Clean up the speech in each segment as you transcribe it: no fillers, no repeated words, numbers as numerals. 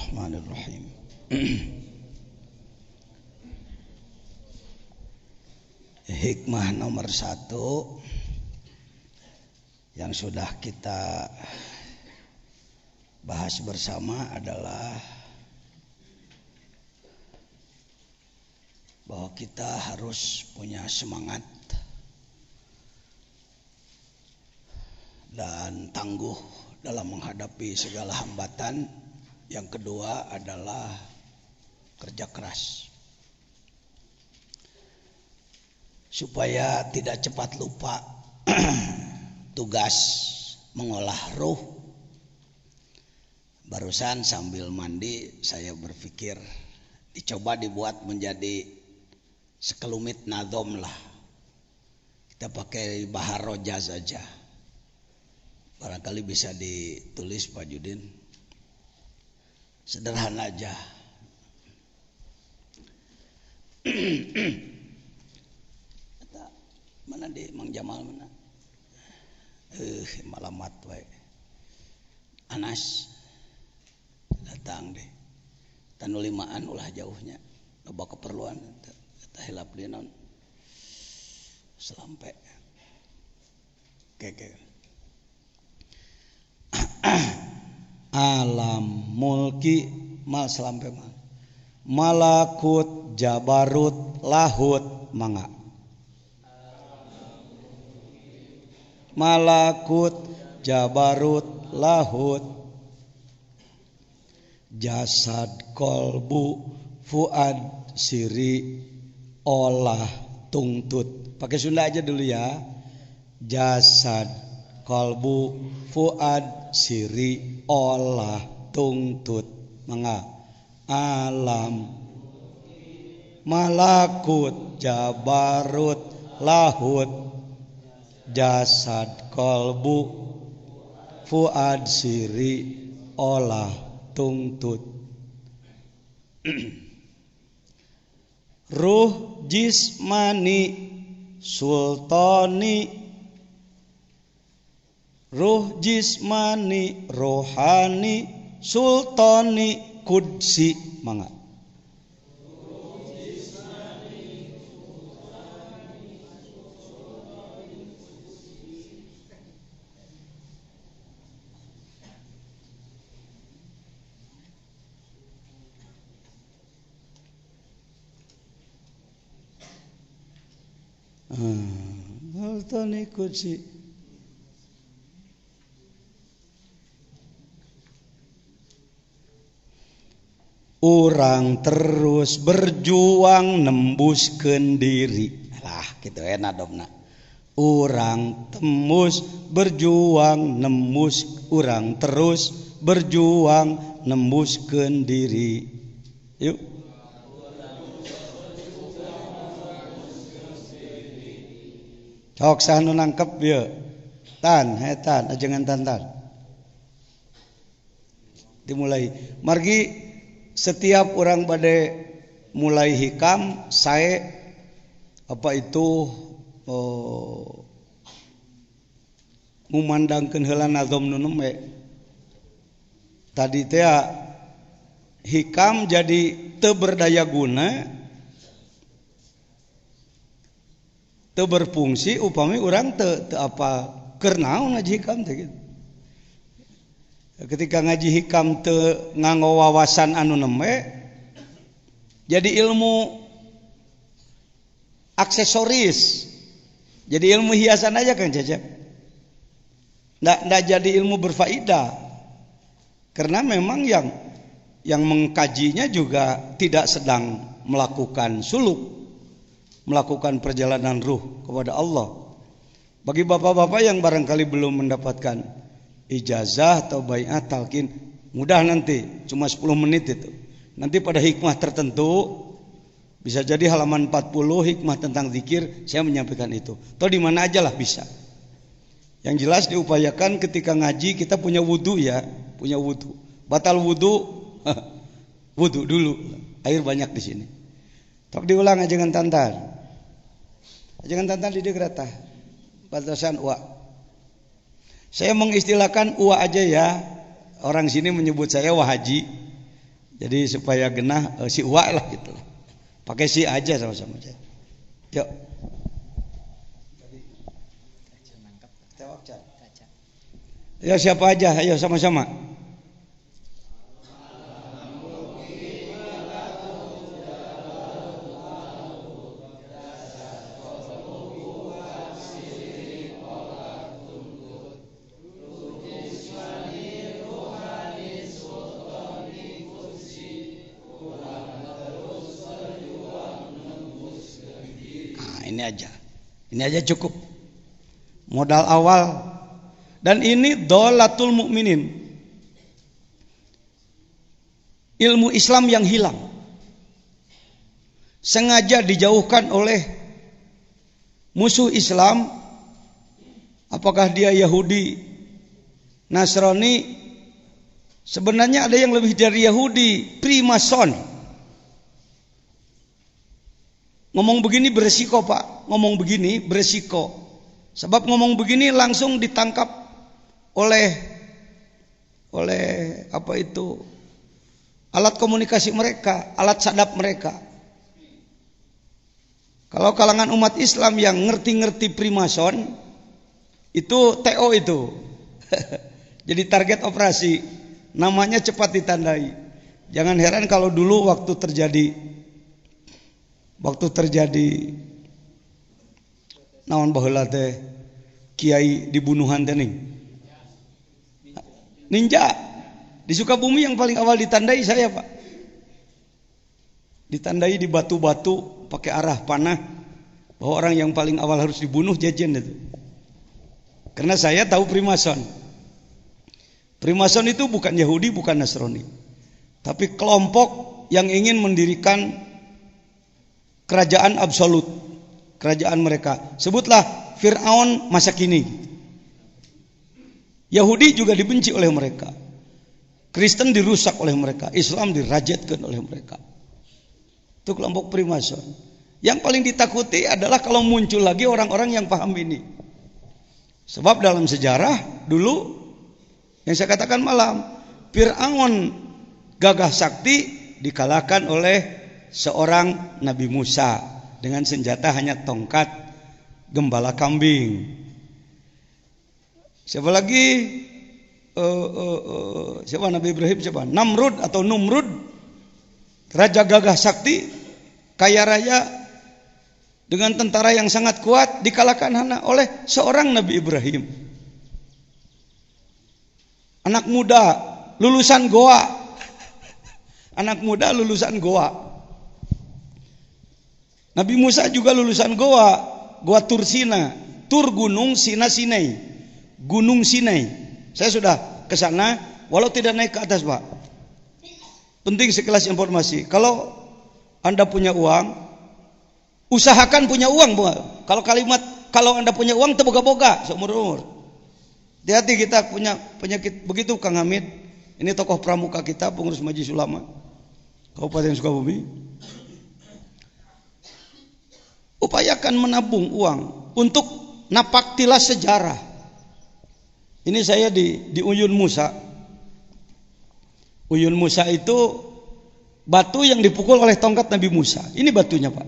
Bismillahirrahmanirrahim. Hikmah nomor 1 yang sudah kita bahas bersama adalah bahwa kita harus punya semangat dan tangguh dalam menghadapi segala hambatan. Yang kedua adalah kerja keras supaya tidak cepat lupa tugas mengolah ruh. Barusan sambil mandi saya berpikir dicoba dibuat menjadi sekelumit nadom lah. Kita pakai bahar roja saja. Barangkali bisa ditulis Pak Judin. Sederhana aja. Mana di Mang Jamal mana? Malamat wae. Anas datang deh. Tanu limaan ulah jauhnya. Loba keperluan eta hilap dia naon. Selampe. Oke. Alam mulki mal selampe mal. Malakut jabarut lahut mangga. Malakut jabarut lahut jasad kolbu fuad siri olah tungtut. Pakai Sunda aja dulu ya. Jasad kolbu fuad siri olah tungtut mangga. Alam malakut jabarut lahut jasad kolbu fuad siri olah tungtut. Ruh jismani sultani, ruh jismani rohani sultani kudsi mangga. Sultani kudsi. Urang terus berjuang nembuskeun diri. Lah kitu enak domna. Urang tembus berjuang nembus, urang terus berjuang nembuskeun diri. Yuk. Cok sanu nangkep ye. Tan, hetan, ajengan tantan. Dimulai. Margi setiap orang bade mulai hikam saya apa itu ngumandangkeun heula nazom nu nembe. Tadi teh hikam jadi teu berdaya guna, teu berfungsi upami urang teu apa keur naon ngaji hikam teh gitu. Ketika ngaji hikam teu nganggo wawasan anu nembe jadi ilmu aksesoris, jadi ilmu hiasan aja Kang Cecep. Nggak jadi ilmu berfaedah karena memang yang mengkajinya juga tidak sedang melakukan suluk, melakukan perjalanan ruh kepada Allah. Bagi bapak-bapak yang barangkali belum mendapatkan ijazah atau baiat talqin, mudah nanti cuma 10 menit itu. Nanti pada hikmah tertentu bisa jadi halaman 40 hikmah tentang zikir saya menyampaikan itu. Atau di mana aja lah bisa. Yang jelas diupayakan ketika ngaji kita punya wudu ya, punya wudu. Batal wudu wudu dulu. Air banyak di sini. Tok diulang ajengan tantan. Ajengan tantan di degrata. Batasan wa. Saya mengistilahkan uwa aja ya. Orang sini menyebut saya wahaji. Jadi supaya genah si uwa lah gitu. Pakai si aja sama-sama aja. Yuk. Ya siapa aja, ayo sama-sama. Ini aja cukup modal awal, dan ini dhalatul mukminin, ilmu Islam yang hilang, sengaja dijauhkan oleh musuh Islam. Apakah dia Yahudi, Nasrani? Sebenarnya ada yang lebih dari Yahudi, Freemason. Ngomong begini beresiko, Pak. Ngomong begini beresiko. Sebab ngomong begini langsung ditangkap oleh apa itu? Alat komunikasi mereka, alat sadap mereka. Kalau kalangan umat Islam yang ngerti-ngerti Freemason, itu TO itu. Jadi target operasi, namanya cepat ditandai. Jangan heran kalau dulu waktu terjadi naon baheula teh kiai dibunuhan teh ninja di Sukabumi yang paling awal ditandai saya, Pak. Ditandai di batu-batu pakai arah panah bahwa orang yang paling awal harus dibunuh Jejen itu. Karena saya tahu Freemason. Freemason itu bukan Yahudi, bukan Nasrani, tapi kelompok yang ingin mendirikan kerajaan absolut, kerajaan mereka. Sebutlah Fir'aun masa kini. Yahudi juga dibenci oleh mereka, Kristen dirusak oleh mereka, Islam dirajatkan oleh mereka. Itu kelompok Freemason. Yang paling ditakuti adalah kalau muncul lagi orang-orang yang paham ini. Sebab dalam sejarah dulu yang saya katakan malam, Fir'aun gagah sakti dikalahkan oleh seorang Nabi Musa dengan senjata hanya tongkat gembala kambing. Siapa lagi? Siapa Nabi Ibrahim? Siapa? Namrud atau Numrud, raja gagah sakti, kaya raya, dengan tentara yang sangat kuat, dikalahkan hanya oleh seorang Nabi Ibrahim. Anak muda lulusan Goa. Anak muda lulusan Goa. Nabi Musa juga lulusan Goa, Goa Tursina, Tur gunung, Sina Sinai, Gunung Sinai. Saya sudah ke sana, walau tidak naik ke atas, Pak. Penting sekelas informasi. Kalau Anda punya uang, usahakan punya uang, Pak. Kalau kalau Anda punya uang terboga-boga seumur umur. Hati-hati, kita punya penyakit begitu, Kang Hamid. Ini tokoh pramuka kita, pengurus Majelis Ulama Kabupaten Sukabumi. Upayakan menabung uang untuk napaktilas sejarah. Ini saya di Uyun Musa. Uyun Musa itu batu yang dipukul oleh tongkat Nabi Musa. Ini batunya, Pak.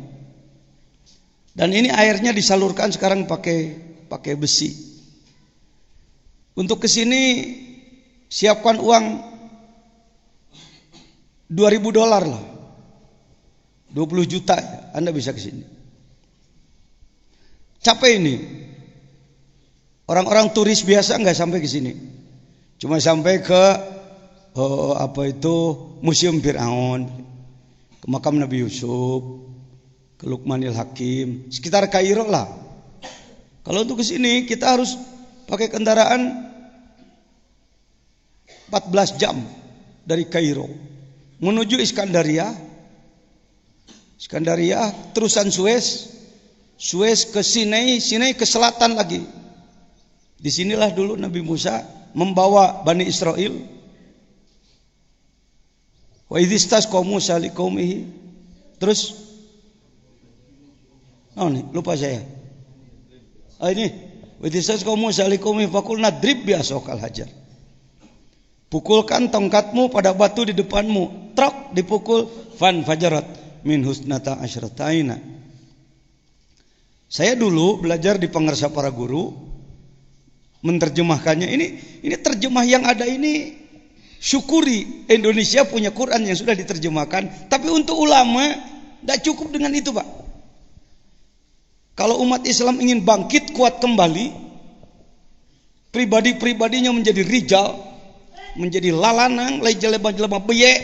Dan ini airnya disalurkan sekarang pakai besi. Untuk kesini siapkan uang $2.000 lah, 20 juta ya, Anda bisa kesini. Capek ini. Orang-orang turis biasa nggak sampai ke sini, cuma sampai ke Museum Fir'aun, ke makam Nabi Yusuf, ke Luqmanil Hakim, sekitar Kairo lah. Kalau untuk ke sini kita harus pakai kendaraan 14 jam dari Kairo menuju Iskandaria, terusan Suez ke Sinai, Sinai ke selatan lagi. Disinilah dulu Nabi Musa membawa Bani Israel. Wa idhistasqa Musa liqaumihi. Terus lupa saya. Ini wa idhistasqa Musa liqaumihi faqulna drib bi'asokal hajar. Pukulkan tongkatmu pada batu di depanmu. trok dipukul, fan fajarat min husnata asyrataina. Saya dulu belajar di Pangarsa Para Guru, menerjemahkannya. Ini terjemah yang ada ini, syukuri Indonesia punya Quran yang sudah diterjemahkan. Tapi untuk ulama tidak cukup dengan itu, Pak. Kalau umat Islam ingin bangkit kuat kembali, pribadi-pribadinya menjadi rijal, menjadi lalanang, lai jelema-jelema beye,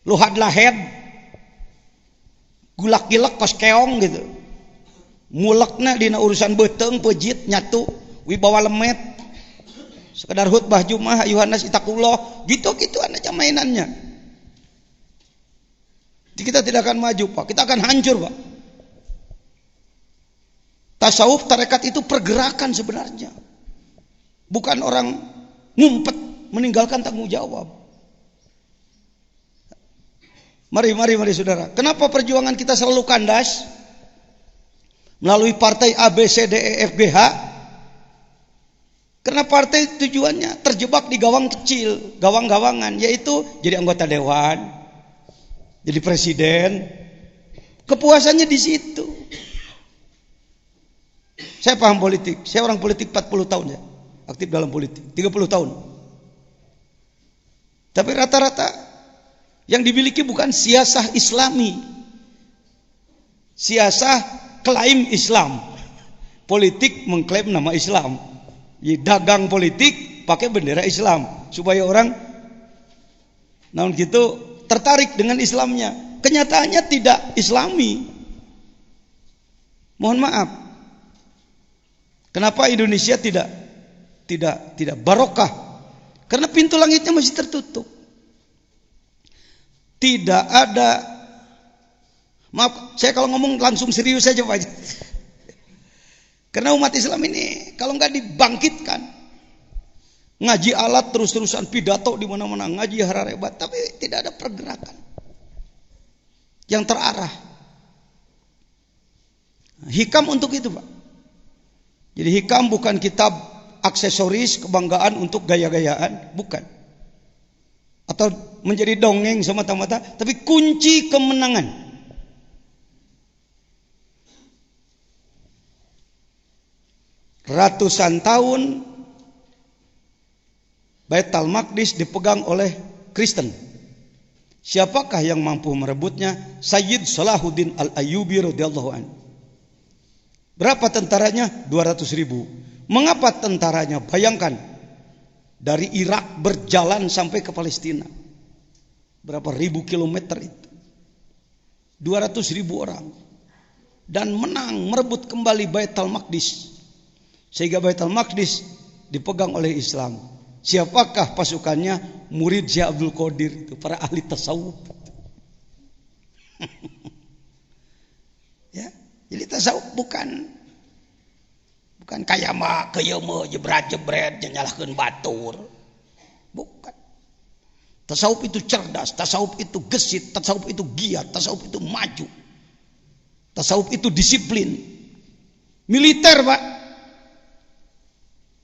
luhad lahed, gulak-gilak kos keong gitu. Mulekna dina urusan beuteng, pejit, nyatu, wibawa lemet, sekedar khutbah Jumat, Yohanes itakullah, gitu-gitu aja mainannya. Kita tidak akan maju, Pak. Kita akan hancur, Pak. Tasawuf, tarekat itu pergerakan sebenarnya. Bukan orang ngumpet meninggalkan tanggung jawab. Mari saudara. Kenapa perjuangan kita selalu kandas? Melalui partai A, B, C, D, E, F, G, H. Karena partai tujuannya terjebak di gawang kecil, gawang-gawangan, yaitu jadi anggota dewan, jadi presiden. Kepuasannya di situ. Saya paham politik. Saya orang politik 40 tahun ya. Aktif dalam politik 30 tahun. Tapi rata-rata yang dimiliki bukan siasah Islami. Siasah klaim Islam. Politik mengklaim nama Islam. Jadi dagang politik pakai bendera Islam supaya orang namun gitu tertarik dengan Islamnya. Kenyataannya tidak Islami. Mohon maaf. Kenapa Indonesia tidak barokah? Karena pintu langitnya masih tertutup. Tidak ada, maaf, saya kalau ngomong langsung serius saja Pak. Karena umat Islam ini kalau nggak dibangkitkan, ngaji alat terus-terusan, pidato di mana-mana, ngaji hararebat, tapi tidak ada pergerakan yang terarah. Hikam untuk itu, Pak. Jadi hikam bukan kitab aksesoris kebanggaan untuk gaya-gayaan, bukan. Atau menjadi dongeng semata-mata, tapi kunci kemenangan. Ratusan tahun Baitul Maqdis dipegang oleh Kristen. Siapakah yang mampu merebutnya? Sayyid Salahuddin Al-Ayyubi radhiyallahu anhu. Berapa tentaranya? 200.000. Mengapa tentaranya? Bayangkan, dari Irak berjalan sampai ke Palestina. Berapa ribu kilometer itu? 200.000 orang. Dan menang, merebut kembali Baitul Maqdis. Sehingga Baitul Maqdis dipegang oleh Islam. Siapakah pasukannya? Murid Syekh Abdul Qadir itu, para ahli tasawuf. Ya, jadi tasawuf bukan kayak mah kayama jebret-jebret nyalahkeun batur. Bukan. Tasawuf itu cerdas, tasawuf itu gesit, tasawuf itu giat, tasawuf itu maju. Tasawuf itu disiplin. Militer, Pak.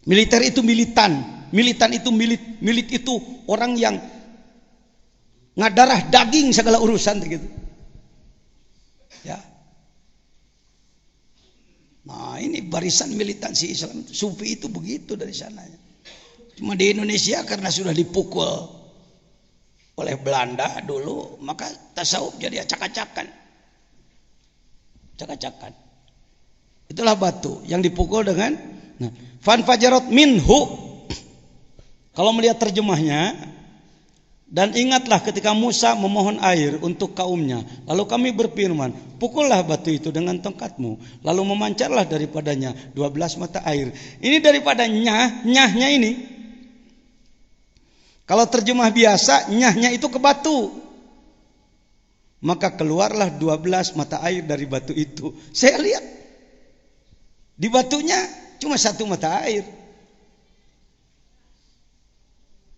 Militer itu militan. Militan itu milit itu orang yang ngadarah daging segala urusan gitu. Ya. Nah, ini barisan militansi Islam. Sufi itu begitu dari sananya. Cuma di Indonesia karena sudah dipukul oleh Belanda dulu, maka tasawuf jadi acak-acakan. Acak-acakan. Itulah batu yang dipukul dengan fan fajarat minhu. Kalau melihat terjemahnya, dan ingatlah ketika Musa memohon air untuk kaumnya, lalu kami berfirman, pukullah batu itu dengan tongkatmu, lalu memancarlah daripadanya 12 mata air. Ini daripada nyahnya ini. Kalau terjemah biasa, nyahnya itu ke batu. Maka keluarlah 12 mata air dari batu itu. Saya lihat di batunya cuma 1 mata air.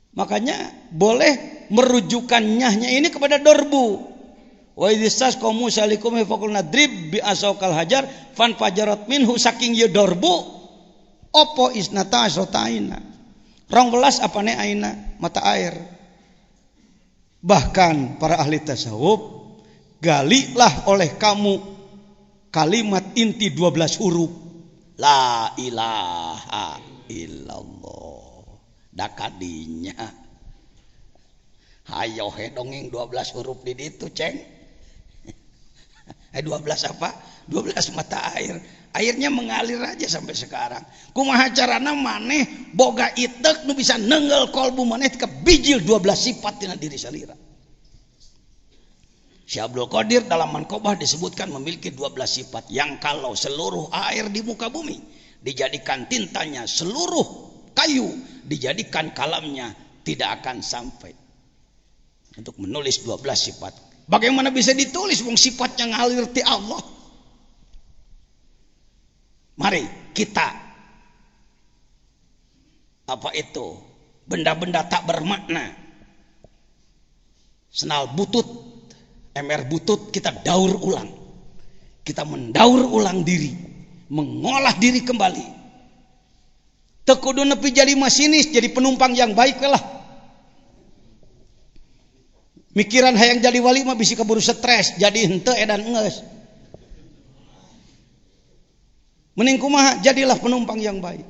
Makanya boleh merujukan nyahnya ini kepada dorbu. Wa idzas qaum Musa likum faqul nadrib bi asaqal hajar fan fajarat minhu saking ye dorbu opo isnata asrotaina. 12 apane aina mata air. Bahkan para ahli tasawuf, galilah oleh kamu kalimat inti 12 huruf. La ilaha illallah. Dakadinya. Hayo he dongeng 12 huruf di ditu, Ceng. 12 apa? 12 mata air. Airnya mengalir aja sampai sekarang. Kumaha carana maneh boga itek nu bisa nenggel kolbu maneh ke bijil 12 sifat tina diri salira. Syekh Abdul Qadir dalam Manqobah disebutkan memiliki 12 sifat yang kalau seluruh air di muka bumi dijadikan tintanya, seluruh kayu dijadikan kalamnya, tidak akan sampai untuk menulis 12 sifat. Bagaimana bisa ditulis wong sifatnya ngalir ti Allah? Mari kita apa itu benda-benda tak bermakna, senal butut, MR butut, kita daur ulang. Kita mendaur ulang diri, mengolah diri kembali. Teu kudu nepi jadi masinis, jadi penumpang yang baik lah. Mikiran hayang jadi wali mah bisi keburu stres, jadi henteu edan geus. Mending kumaha, jadilah penumpang yang baik.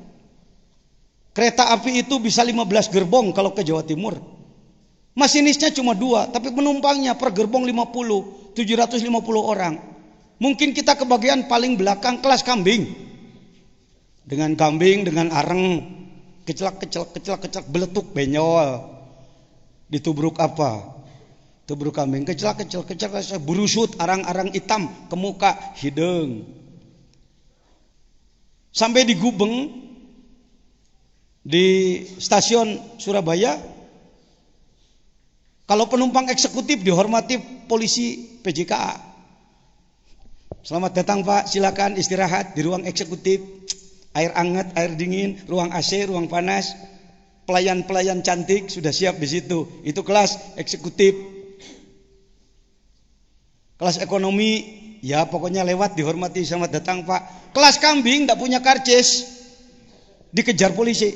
Kereta api itu bisa 15 gerbong kalau ke Jawa Timur. Masinisnya cuma 2, tapi penumpangnya per gerbong 50, 750 orang. Mungkin kita kebagian paling belakang kelas kambing. Dengan kambing, dengan areng, kecelak beletuk benyol. Ditubruk apa? Tubruk kambing, kecelak burusut, arang-arang hitam ke muka, hidung. Sampai di Gubeng, di stasiun Surabaya, kalau penumpang eksekutif dihormati polisi PJKA. Selamat datang Pak, silakan istirahat di ruang eksekutif. Air hangat, air dingin, ruang AC, ruang panas. Pelayan-pelayan cantik sudah siap di situ. Itu kelas eksekutif. Kelas ekonomi, ya pokoknya lewat dihormati, selamat datang Pak. Kelas kambing tidak punya karcis, dikejar polisi.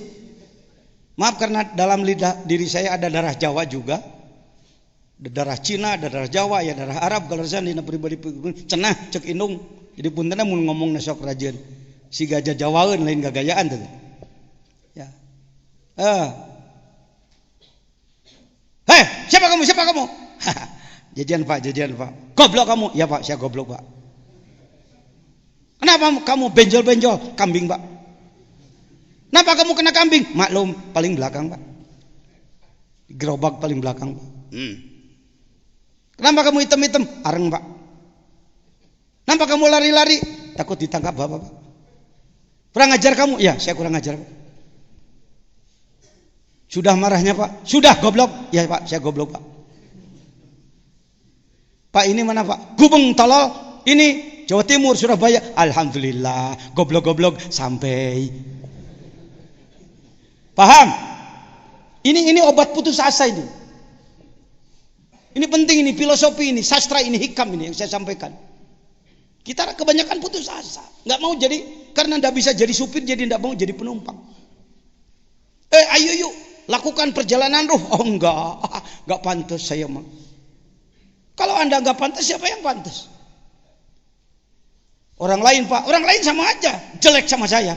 Maaf karena dalam lidah diri saya ada darah Jawa juga. Ada darah Cina, ada darah Jawa, ya darah Arab. Kalau saya dina pribadi cenah cek indung. Jadi puntenna mun ngomong nasok rajin. Si gajah Jawaeun lain gagayaan tuh. Ya. Hei, siapa kamu? Siapa kamu? Jajan Pak. Goblok kamu? Ya Pak, saya goblok Pak. Kenapa kamu benjol-benjol? Kambing Pak. Kenapa kamu kena kambing? Maklum, paling belakang Pak. Gerobak paling belakang Pak. Kenapa kamu hitam-hitam? Areng Pak. Kenapa kamu lari-lari? Takut ditangkap Bapak Pak. Kurang ajar kamu? Ya, saya kurang ajar Pak. Sudah marahnya Pak? Sudah goblok? Ya Pak, saya goblok Pak. Pak ini mana Pak? Gubeng tolol. Ini Jawa Timur, Surabaya. Alhamdulillah, goblok-goblok sampai. Paham? Ini obat putus asa ini. Ini penting, ini filosofi, ini sastra, ini hikam ini yang saya sampaikan. Kita kebanyakan putus asa, nggak mau jadi, karena nggak bisa jadi supir, jadi nggak mau jadi penumpang. Ayo yuk lakukan perjalanan ruh. Oh nggak pantas saya mah. Kalau anda nggak pantas, siapa yang pantas? Orang lain Pak, orang lain sama aja jelek sama saya,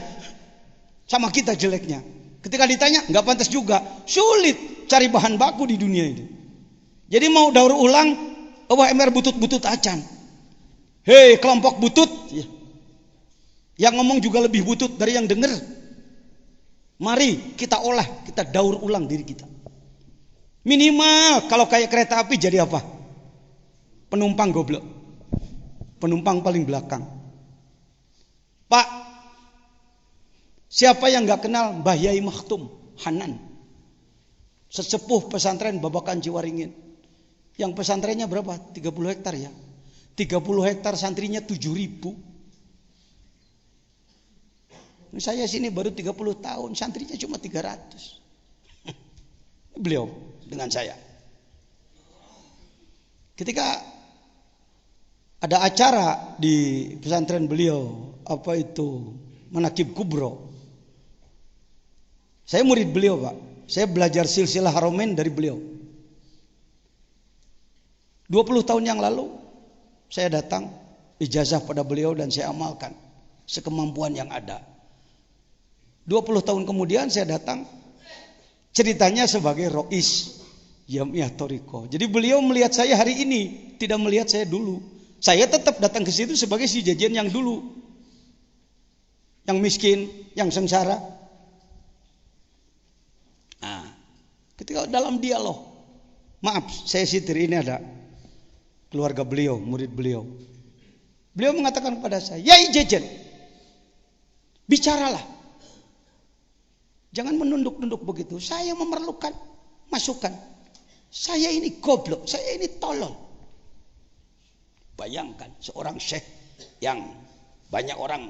sama kita jeleknya. Ketika ditanya nggak pantas juga, sulit cari bahan baku di dunia ini. Jadi mau daur ulang, MR butut-butut acan. Hei kelompok butut, yang ngomong juga lebih butut dari yang denger. Mari kita olah, kita daur ulang diri kita. Minimal kalau kayak kereta api jadi apa? Penumpang goblok, penumpang paling belakang. Pak, siapa yang gak kenal Mbah Yai Makhtum Hanan, sesepuh pesantren Babakan Ciwaringin, yang pesantrennya berapa? 30 hektar ya. 30 hektar santrinya 7.000. Saya sini baru 30 tahun, santrinya cuma 300. Beliau dengan saya. Ketika ada acara di pesantren beliau, apa itu, Manaqib Kubro. Saya murid beliau Pak. Saya belajar silsilah Haramain dari beliau. 20 tahun yang lalu saya datang ijazah pada beliau dan saya amalkan sekemampuan yang ada. 20 tahun kemudian saya datang ceritanya sebagai Rois Jamiah Thariqah. Jadi beliau melihat saya hari ini, tidak melihat saya dulu. Saya tetap datang ke situ sebagai si jajan yang dulu. Yang miskin, yang sengsara. Nah, ketika dalam dialog, maaf saya sitir, ini ada keluarga beliau, murid beliau. Beliau mengatakan kepada saya, "Yai jajan, bicaralah. Jangan menunduk-nunduk begitu. Saya memerlukan masukan. Saya ini goblok, saya ini tolol." Bayangkan seorang syekh yang banyak orang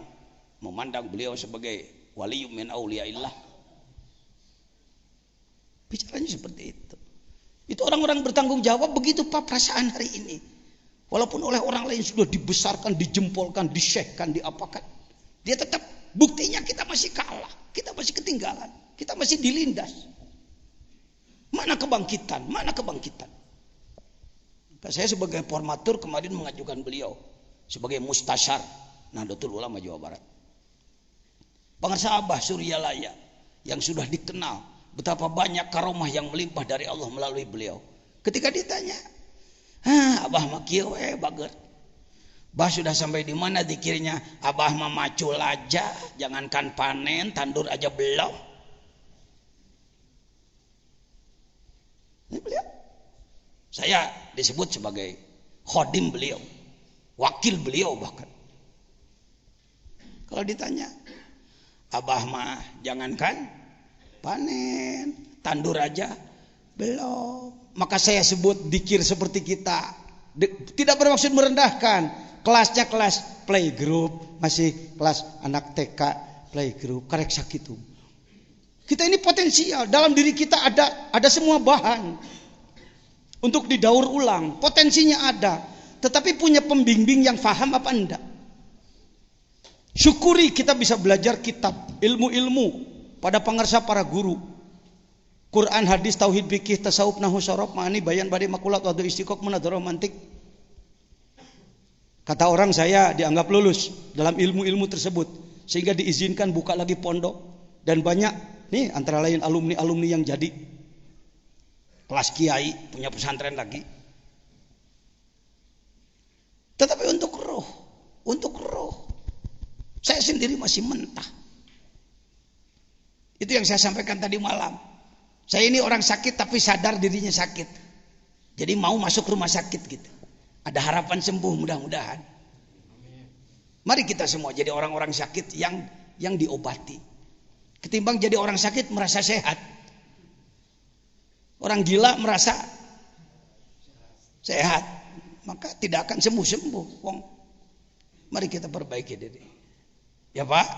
memandang beliau sebagai waliyum min auliyaillah. Bicaranya seperti itu. Itu orang-orang bertanggung jawab, begitu Pak perasaan hari ini. Walaupun oleh orang lain sudah dibesarkan, dijempolkan, disyekhkan, diapakan. Dia tetap, buktinya kita masih kalah. Kita masih ketinggalan. Kita masih dilindas. Mana kebangkitan? Mana kebangkitan? Saya sebagai formatur kemarin mengajukan beliau sebagai mustasyar Nahdlatul Ulama Jawa Barat. Pengarsa Abah Suryalaya yang sudah dikenal betapa banyak karomah yang melimpah dari Allah melalui beliau. Ketika ditanya, Abah mah kieu we bager. Bah sudah sampai di mana dikirnya? Abah mah macul aja, jangankan panen, tandur aja belum. Ini beliau. Saya disebut sebagai khodim beliau, wakil beliau bahkan. Kalau ditanya, Abah mah jangankan panen, tandur aja belum. Maka saya sebut dikir seperti kita. Tidak bermaksud merendahkan. Kelasnya kelas playgroup, masih kelas anak TK playgroup, karek sakitu. Kita ini potensial, dalam diri kita ada semua bahan untuk didaur ulang, potensinya ada, tetapi punya pembimbing yang faham apa enggak? Syukuri kita bisa belajar kitab, ilmu-ilmu pada pengarsa para guru. Quran, hadis, tauhid, fikih, tasawuf, nahwu, syaraf, ma'ani, bayan, badi, makulat, wadu, istiqaq, munadharah, mantik. Kata orang saya dianggap lulus dalam ilmu-ilmu tersebut sehingga diizinkan buka lagi pondok dan banyak nih antara lain alumni-alumni yang jadi kelas kiai, punya pesantren lagi. Tetapi untuk roh, saya sendiri masih mentah. Itu yang saya sampaikan tadi malam. Saya ini orang sakit tapi sadar dirinya sakit. Jadi mau masuk rumah sakit gitu. Ada harapan sembuh mudah-mudahan. Mari kita semua jadi orang-orang sakit yang diobati. Ketimbang jadi orang sakit merasa sehat. Orang gila merasa sehat, maka tidak akan sembuh-sembuh. Mari kita perbaiki diri. Ya Pak,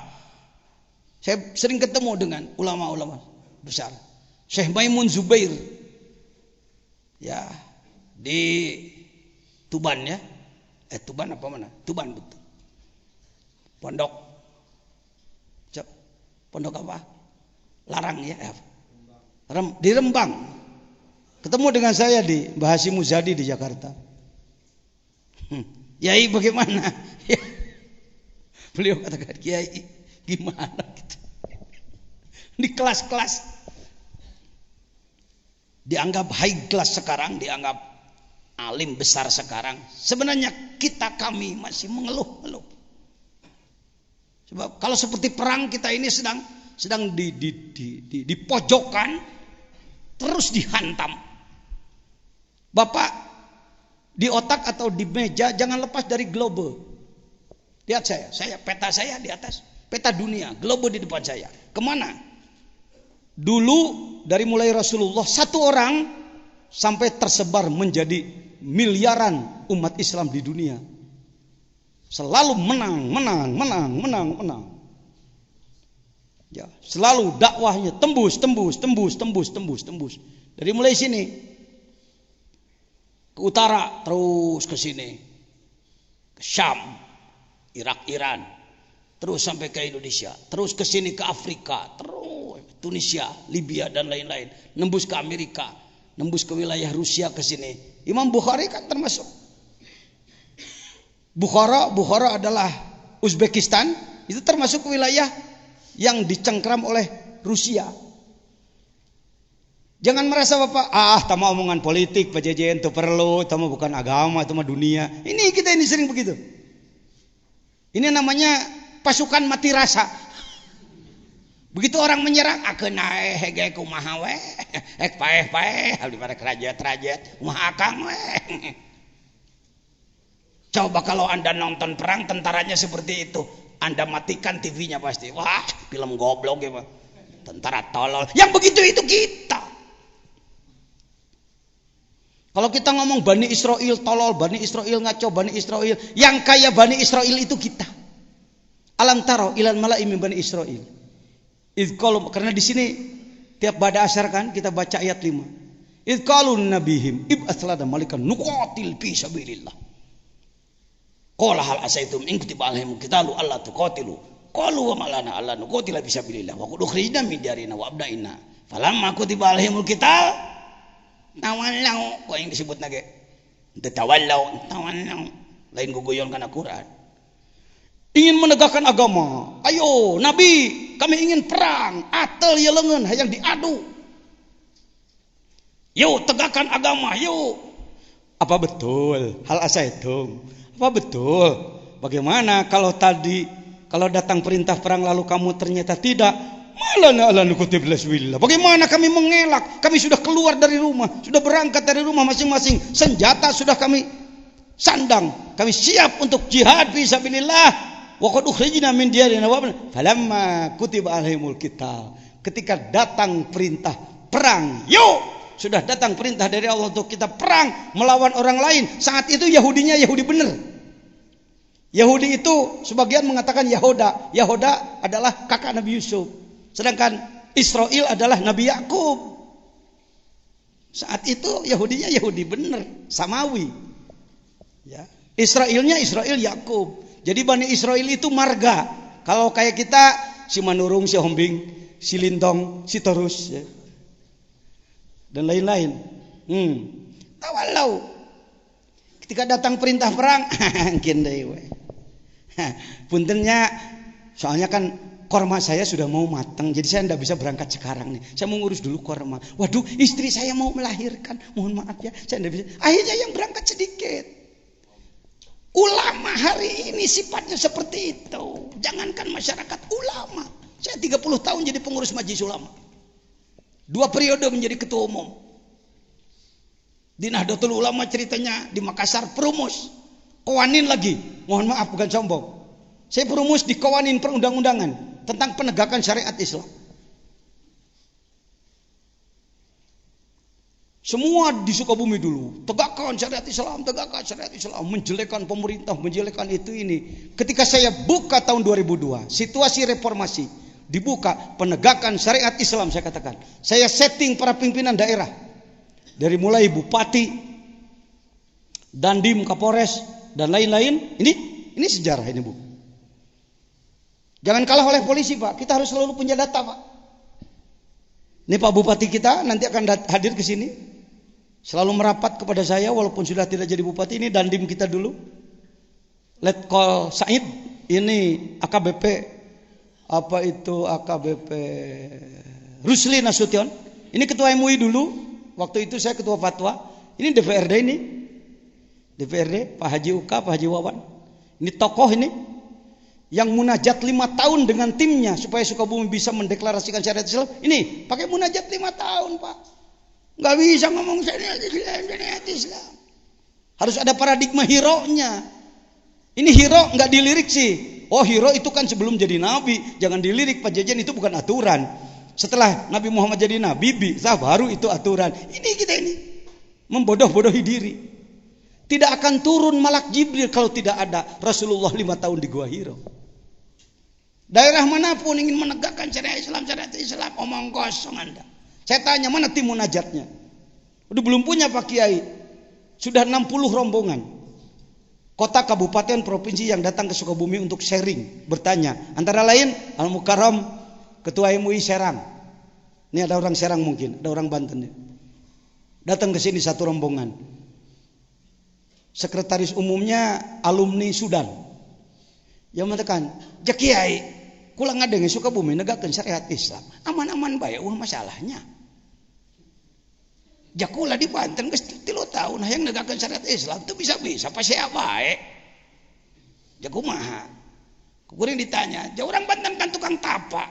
saya sering ketemu dengan ulama-ulama besar. Syekh Maimun Zubair, ya di Tuban ya, Tuban apa mana? Tuban betul. Pondok apa? Larang ya, di Rembang. Ketemu dengan saya di Mbah Hasyim Muzadi di Jakarta. Yai bagaimana? Beliau katakan, Kiai gimana gitu. Di kelas-kelas dianggap high class sekarang, dianggap alim besar sekarang. Sebenarnya kami masih mengeluh-ngeluh. Sebab kalau seperti perang kita ini sedang di pojokan, terus dihantam. Bapak di otak atau di meja jangan lepas dari globe. Lihat peta saya di atas, peta dunia, globe di depan saya. Kemana? Dulu dari mulai Rasulullah satu orang sampai tersebar menjadi miliaran umat Islam di dunia. Selalu menang. Ya, selalu dakwahnya tembus. Dari mulai sini ke utara terus ke sini, ke Syam, Irak, Iran, terus sampai ke Indonesia, terus ke sini ke Afrika, terus Tunisia, Libya dan lain-lain, nembus ke Amerika, nembus ke wilayah Rusia ke sini. Imam Bukhari kan termasuk. Bukhara adalah Uzbekistan, itu termasuk wilayah yang dicengkram oleh Rusia. Jangan merasa Bapak, tama omongan politik, Pak Jejen, itu perlu, itu bukan agama, itu dunia. Ini kita ini sering begitu. Ini namanya pasukan mati rasa. Begitu orang menyerang, akeuna hege kumaha we, paeh abdi pada kerajat, kumaha akang we. Coba kalau Anda nonton perang, tentaranya seperti itu, Anda matikan TV-nya pasti. Wah, film goblok ya, Pak. Tentara tolol. Yang begitu itu kita. Kalau kita ngomong Bani Israel tolol, Bani Israel ngaco, Bani Israel, yang kaya Bani Israel itu kita. Alam taro ilal mala'i min Bani Israel. Karena di sini tiap pada asar kan kita baca ayat 5. Idh qalu nabihim ib'ats lana malikan nuqatil fi sabilillah. Qala hal asaitum in kutiba alaihim qitalu alla tuqatilu. Qalu wa malana alla nuqatila fi sabilillah wa qad ukhrijna min diyarina wa abnaina. Falamma kutiba alaihimul qital tawallau, kok yang disebut nage tawallau lain guguyon kana Quran. Ingin menegakkan agama, ayo Nabi, kami ingin perang, atel ya lengan hayang diadu. Yuk tegakkan agama, yuk. Apa betul hal asaitum? Apa betul? Bagaimana kalau datang perintah perang lalu kamu ternyata tidak? Bagaimana kami mengelak? Kami sudah keluar dari rumah, sudah berangkat dari rumah masing-masing, senjata sudah kami sandang, kami siap untuk jihad fi sabilillah. Wa qad ukhrijna min diyarina wa falamma kutiba alaihimul qital. Ketika datang perintah perang, yuk, sudah datang perintah dari Allah untuk kita perang melawan orang lain. Saat itu Yahudinya Yahudi benar. Yahudi itu sebagian mengatakan Yahoda. Yahoda adalah kakak Nabi Yusuf. Sedangkan Israel adalah Nabi Yakub. Saat itu Yahudinya Yahudi benar, Samawi. Ya. Israelnya Israel Yakub. Jadi Bani Israel itu marga. Kalau kayak kita si Manurung, si Hombing, si Lintong, si Torus, ya. Dan lain-lain. Tawalau. Ketika datang perintah perang, puntennya, soalnya kan korma saya sudah mau matang, jadi saya tidak bisa berangkat sekarang nih. Saya mau ngurus dulu korma. Waduh, istri saya mau melahirkan, mohon maaf ya, saya tidak bisa. Akhirnya yang berangkat sedikit. Ulama hari ini sifatnya seperti itu. Jangankan masyarakat, ulama. Saya 30 tahun jadi pengurus majelis ulama. 2 periode menjadi ketua umum. Di Nahdlatul Ulama ceritanya di Makassar perumus. Kawanin lagi. Mohon maaf bukan sombong. Saya perumus di kawanin perundang-undangan tentang penegakan syariat Islam. Semua di Sukabumi dulu, tegakkan syariat Islam, menjelekkan pemerintah, menjelekkan itu ini. Ketika saya buka tahun 2002, situasi reformasi, dibuka penegakan syariat Islam, saya katakan. Saya setting para pimpinan daerah. Dari mulai bupati, dandim, kapolres, dan lain-lain. Ini sejarah ini, Bu. Jangan kalah oleh polisi, Pak. Kita harus selalu punya data, Pak. Ini Pak Bupati kita nanti akan hadir ke sini. Selalu merapat kepada saya walaupun sudah tidak jadi bupati. Ini dandim kita dulu. Letkol Said, ini AKBP AKBP Rusli Nasution. Ini ketua MUI dulu. Waktu itu saya ketua fatwa. Ini DPRD ini. DPRD Pak Haji Uka, Pak Haji Wawan. Ini tokoh ini yang munajat 5 tahun dengan timnya supaya Sukabumi bisa mendeklarasikan syariat Islam. Ini pakai munajat 5 tahun, Pak. Nggak bisa ngomong syariat Islam. Harus ada paradigma hero-nya. Ini hero nggak dilirik sih. Oh, hero itu kan sebelum jadi nabi. Jangan dilirik, Pak Jejen, itu bukan aturan. Setelah Nabi Muhammad jadi nabi, baru itu aturan. Ini kita ini membodoh-bodohi diri. Tidak akan turun malak Jibril kalau tidak ada Rasulullah 5 tahun di Gua Hiro. Daerah manapun ingin menegakkan syariat Islam, omong kosong Anda. Saya tanya, mana tim munajatnya? Udah belum punya Pak Kiai. Sudah 60 rombongan. Kota, kabupaten, provinsi yang datang ke Sukabumi untuk sharing, bertanya. Antara lain Al Mukarram, Ketua MUI Serang. Ini ada orang Serang mungkin, ada orang Banten. Datang ke sini satu rombongan. Sekretaris umumnya alumni Sudan. Yang mengatakan, "Ja Kiai, kula ngadenge Sukabumi negakeun syariat Islam. Aman-aman bae masalahnya. Ja kula di Banten geus 3 tahun hayang negakeun syariat Islam teu bisa-bisa pasea bae." Ja kumaha? Kuring ditanya, "Ja urang Banten kan tukang tapa."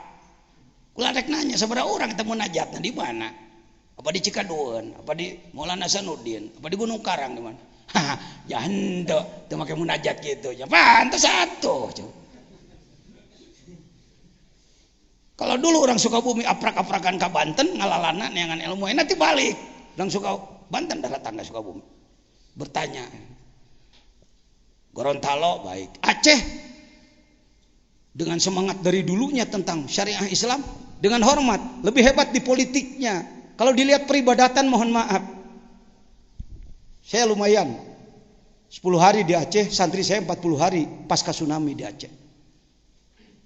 Kula rek nanya sabaraha urang teu munajatna di mana? Apa di Cikadueun, apa di Maulana Hasanuddin, apa di Gunung Karang di mana? Haha, ya henteu teu make munajat kitu. Ya pantes satu. Kalau dulu orang Sukabumi aprak-aprakan ke Banten ngalalana neangan ilmu nanti balik. Orang Banten datang ke Sukabumi. Bertanya. Gorontalo baik. Aceh dengan semangat dari dulunya tentang syariah Islam dengan hormat, lebih hebat di politiknya. Kalau dilihat peribadatan mohon maaf. Saya lumayan 10 hari di Aceh, santri saya 40 hari pasca tsunami di Aceh.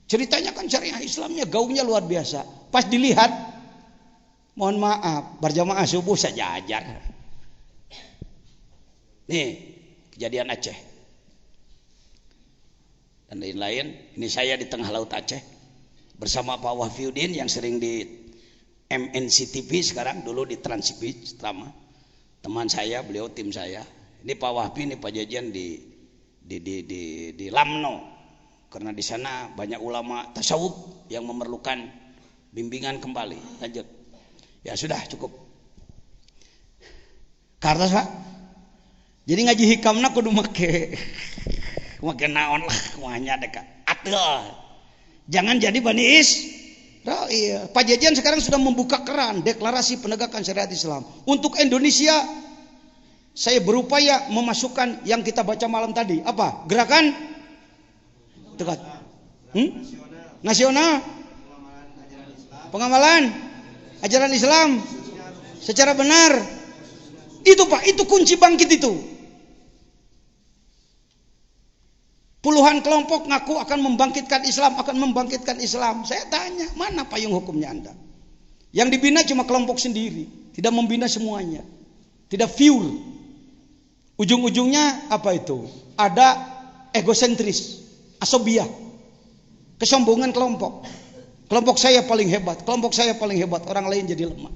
Ceritanya kan syariah Islamnya gaungnya luar biasa. Pas dilihat, mohon maaf, berjamaah subuh saja ajar. Nih, kejadian Aceh. Dan lain-lain, ini saya di tengah laut Aceh. Bersama Pak Wahfiuddin yang sering di MNC TV sekarang, dulu di Trans TV, teman saya, beliau tim saya. Ini Pak Wahfi, ini Pak Jajan di Lamno, karena di sana banyak ulama tasawuf yang memerlukan bimbingan kembali. Lanjut, ya sudah cukup. Karena Pak, jadi ngaji hikamna kudu make naon lah, kumanya dekat. Atul, jangan jadi Bani Iya. Pak Jajan sekarang sudah membuka keran deklarasi penegakan syariat Islam. Untuk Indonesia, saya berupaya memasukkan yang kita baca malam tadi. Apa? Gerakan dekat. Nasional. Pengamalan ajaran Islam secara benar. Itu Pak, itu kunci bangkit itu. Puluhan kelompok ngaku akan membangkitkan Islam, Saya tanya, mana payung hukumnya Anda? Yang dibina cuma kelompok sendiri, tidak membina semuanya. Tidak pure. Ujung-ujungnya apa itu? Ada egosentris, asobiah, kesombongan kelompok. Kelompok saya paling hebat, orang lain jadi lemah.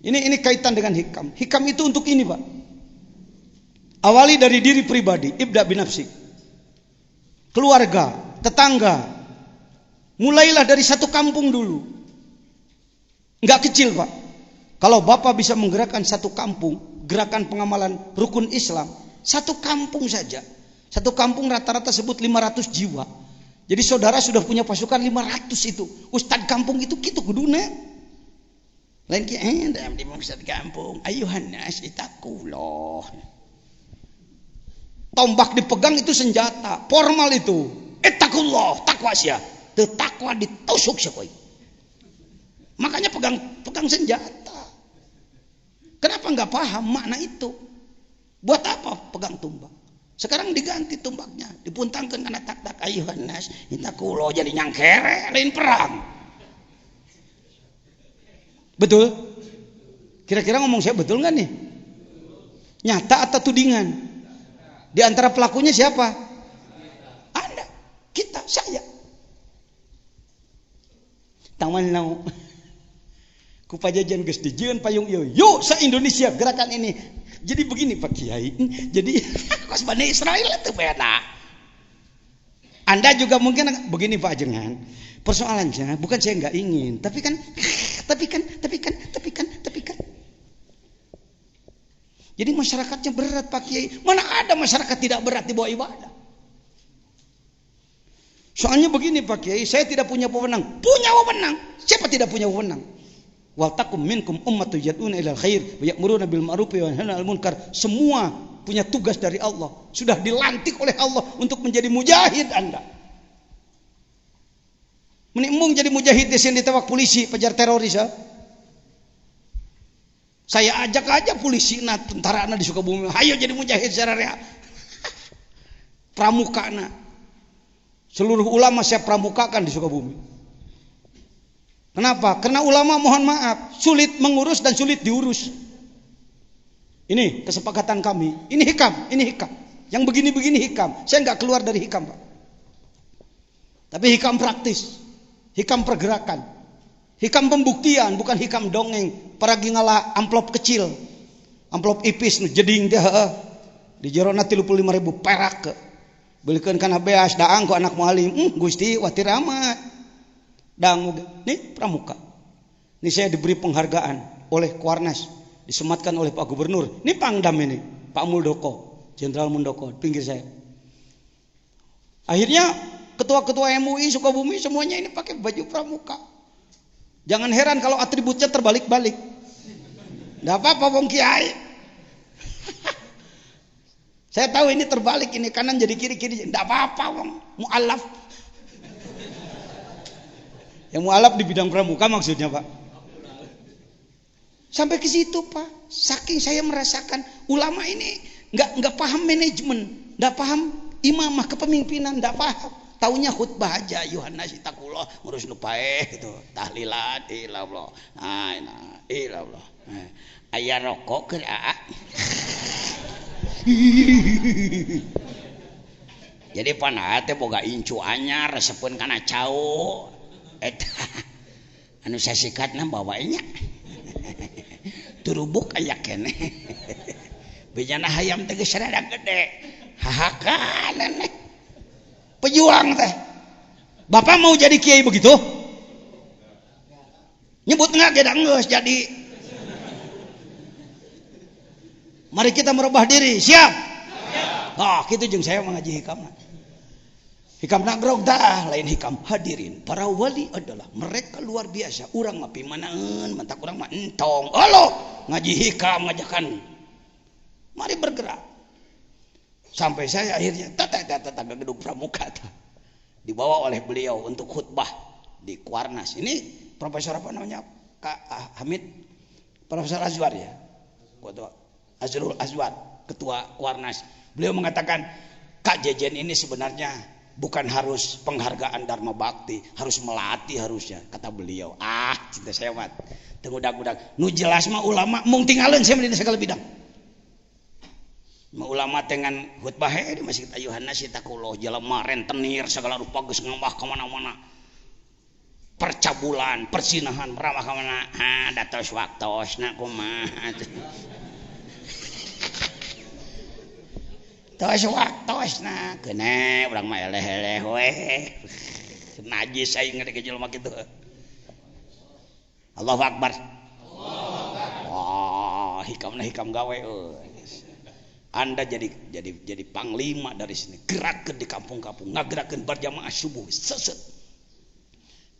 Ini kaitan dengan hikam. Hikam itu untuk ini, Pak. Awali dari diri pribadi, ibda binafsik. Keluarga, tetangga. Mulailah dari satu kampung dulu. Enggak kecil, Pak. Kalau Bapak bisa menggerakkan satu kampung, gerakan pengamalan rukun Islam, satu kampung saja. Satu kampung rata-rata sebut 500 jiwa. Jadi saudara sudah punya pasukan 500 itu. Ustadz kampung itu gitu kuduna. Lain dalam di ustadz kampung, ayuhan nas itakullah. Tombak dipegang itu senjata, formal itu. Ittaqullah, takwa sia. Teu takwa ditusuk sia. Makanya pegang senjata. Kenapa enggak paham makna itu? Buat apa pegang tombak? Sekarang diganti tombaknya, dipuntangkeun kana tak ayuhan nas, ittaqullah jadi nyangkere lain perang. Betul? Kira-kira ngomong saya betul enggak nih? Nyata atau tudingan? Di antara pelakunya siapa? Anda, kita, saya. Taman nau. Ku Pajajan geus dijieun payung ieu. Yuk se-Indonesia gerakan ini. Jadi begini Pak Kiai. Jadi kos Bani Israel itu beda. Anda juga mungkin begini Pak Jengan. Persoalannya bukan saya enggak ingin, tapi kan. Jadi masyarakatnya berat Pak Kiai. Mana ada masyarakat tidak berat di bawah ibadah? Soalnya begini Pak Kiai, saya tidak punya wewenang. Punya wewenang. Siapa tidak punya wewenang? Wal takum minkum ummatun yad'una ilal khair wa ya'muruna bil ma'ruf wa yanhauna 'anil munkar. Semua punya tugas dari Allah. Sudah dilantik oleh Allah untuk menjadi mujahid Anda. Menimung jadi mujahid di sini ditewak polisi, pejar teroris ya. Saya ajak aja polisi tentara di Sukabumi, ayo jadi mujahid secara real. Pramuka seluruh ulama saya pramukakan di Sukabumi. Kenapa? Karena ulama mohon maaf sulit mengurus dan sulit diurus. Ini kesepakatan kami. Ini hikam, ini hikam. Yang begini-begini hikam. Saya nggak keluar dari hikam, Pak. Tapi hikam praktis, hikam pergerakan, hikam pembuktian, bukan hikam dongeng. Paragi ngalah amplop kecil, amplop ipis, jeding dia, di jerona 35.000 perak. Belikan kana beas daang ku anak mualim, Gusti watir amat. Dang, nih pramuka. Ini saya diberi penghargaan oleh Kuarnas, disematkan oleh Pak Gubernur. Ini Pangdam ini, Pak Muldoko, Jenderal Muldoko, pinggir saya. Akhirnya ketua-ketua MUI Sukabumi semuanya ini pakai baju pramuka. Jangan heran kalau atributnya terbalik-balik. Nggak apa-apa Bung Kiai. Saya tahu ini terbalik, ini kanan jadi kiri-kiri. Nggak apa-apa Bung. Mu'alaf. Yang mu'alaf di bidang pramuka maksudnya Pak. Sampai ke situ Pak. Saking saya merasakan ulama ini nggak paham manajemen, nggak paham imamah kepemimpinan, nggak paham. Taunya khutbah aja, Yohanes itakullah ngurus nupaeh gitu, tahlilat ilallah, ilallah, ayah rokok ke jadi panah teh boga incu anyar resepkeun kana cau, anu sasikatna bawanya, turubuk aya keneh, bejana hayam teh geus rada gede, hahakan pejuang teh. Bapak mau jadi kiai begitu? Nyebut nggak gedang geus jadi. Mari kita merubah diri, siap? Oh, gitu jeung saya mengaji hikam. Hikam nagrog dah, lain hikam hadirin. Para wali adalah mereka luar biasa. Urang mah pimanaeun, mantak urang mah entong. Allah, ngaji hikam ngajakan. Mari bergerak. Sampai saya akhirnya tata gedung pramuka dibawa oleh beliau untuk khutbah di Kuarnas. Ini profesor apa namanya? Kak Hamid, Profesor Azwar ya, Azrul Azwar, ketua Kuarnas. Beliau mengatakan Kak Jejen ini sebenarnya bukan harus penghargaan Dharma Bakti, harus melatih harusnya, kata beliau. Cinta saya mat, tengudak-udak. Nu jelas mah ulama mung tinggalin saya di segala bidang. Ulama dengan khutbah di Masjid Yohanes itakullah jelema rentenir segala rupa geus ngambah ka mana-mana. Percabulan, persinahan, meramah ka mana? Datos waktosna kumaha. Tos waktosna keune urang mah eleh-eleh we. Najis aing ngade ke jelema kitu. Allahu Akbar. Allahu Akbar. Hikamna hikam gawe euy. Anda jadi panglima dari sini, gerakkan di kampung-kampung, ngagerakkan berjamaah subuh, seset.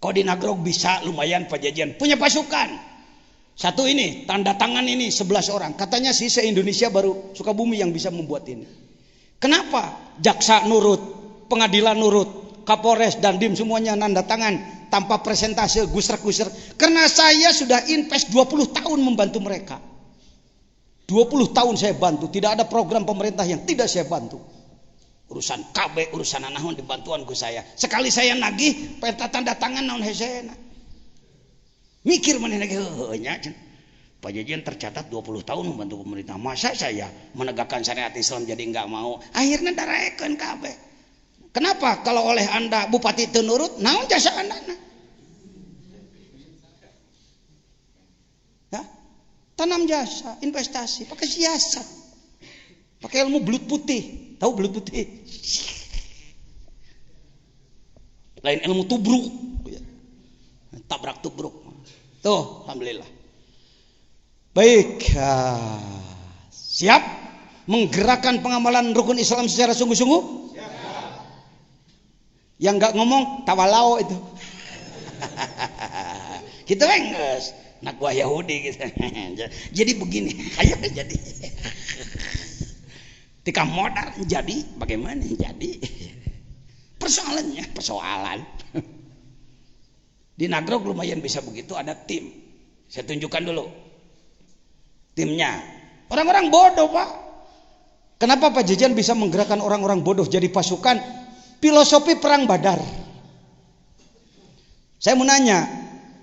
Kau di Nagrog bisa lumayan Pajajian punya pasukan. Satu ini tanda tangan ini 11 orang. Katanya sih se-Indonesia baru Sukabumi yang bisa membuat ini. Kenapa? Jaksa nurut, pengadilan nurut, Kapolres dan Dim semuanya nanda tangan tanpa presentase gusrak-gusrak. Karena saya sudah invest 20 tahun membantu mereka. 20 tahun saya bantu, tidak ada program pemerintah yang tidak saya bantu. Urusan KB, urusan naon dibantuan ku saya. Sekali saya nagih, peta tanda tangan naon hesena. Mikir maneh lagi nya. Pajajian tercatat 20 tahun membantu pemerintah. Masa saya menegakkan syariat Islam jadi enggak mau? Akhirnya daraekeun KB. Kenapa? Kalau oleh Anda bupati teu nurut, naon jasa Anda? Tanam jasa, investasi, pakai siasat, pakai ilmu belut putih, tahu belut putih? Lain ilmu tubruk, tabrak tubruk. Tuh, alhamdulillah. Baik, siap menggerakkan pengamalan rukun Islam secara sungguh-sungguh? Yang nggak ngomong tawalau itu. Kita enggak. Nak buah Yahudi gitu. Jadi begini, ayo jadi. Tika modal jadi, bagaimana jadi? Persoalannya, persoalan. Di Nagrog lumayan bisa begitu, ada tim. Saya tunjukkan dulu timnya. Orang-orang bodoh Pak. Kenapa Pak Jejen bisa menggerakkan orang-orang bodoh jadi pasukan? Filosofi perang Badar. Saya mau nanya,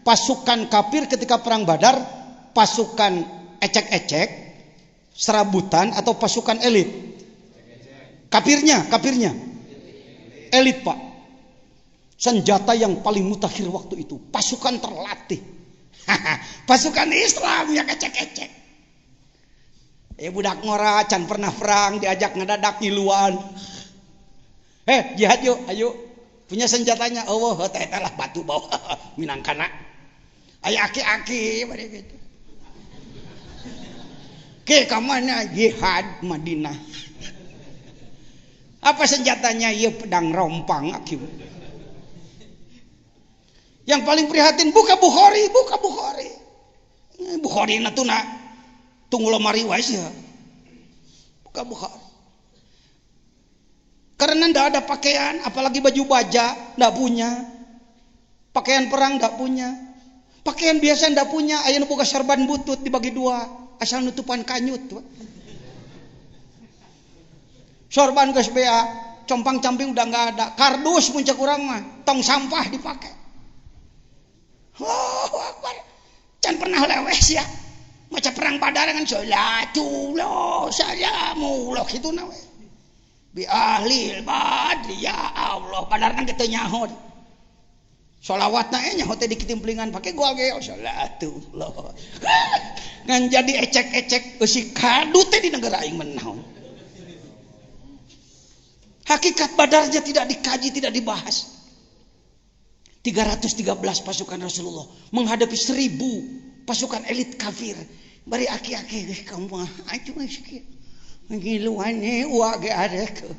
pasukan kafir ketika perang Badar, pasukan ecek-ecek, serabutan atau pasukan elit? Kafirnya elit, Pak. Senjata yang paling mutakhir waktu itu, pasukan terlatih. Pasukan Islam yang ecek-ecek. Budak ngora can pernah perang diajak ngadadak ngiluan. Jihad yuk, ayo. Punya senjatanya. Allah, lah batu bawa minangkana. Aya aki-aki bari gitu. Ke kamana jihad Madinah. Apa senjatanya? Ya pedang rompang aki. Yang paling prihatin buka Bukhari. Bukhari natuna tunggu lemari wais ya. Buka Bukhari. Karena ndak ada pakaian, apalagi baju baja ndak punya. Pakaian perang ndak punya. Pakaian biasa ndak punya, ayeuna boga sorban butut dibagi dua, asal nutupan kanyut. Sorban geus bea, compang-camping udah nggak ada. Kardus muncak urang mah, tong sampah dipakai. Akbar. Can pernah lewes ya. Maca perang Badar kan salatullah salamullah kitu na we. Bi ahlil badri ya Allah. Badar kan kitu nyaho. Sholawatna nyaho teh dikitimplingan pake goal ge salatullah. Ngan jadi ecek-ecek eusi kadu teh di negara aing menaon. Hakikat Badarnya tidak dikaji, tidak dibahas. 313 pasukan Rasulullah menghadapi 1000 pasukan elit kafir. Bari aki-aki kamu aja masih ngiluane uage ada ke.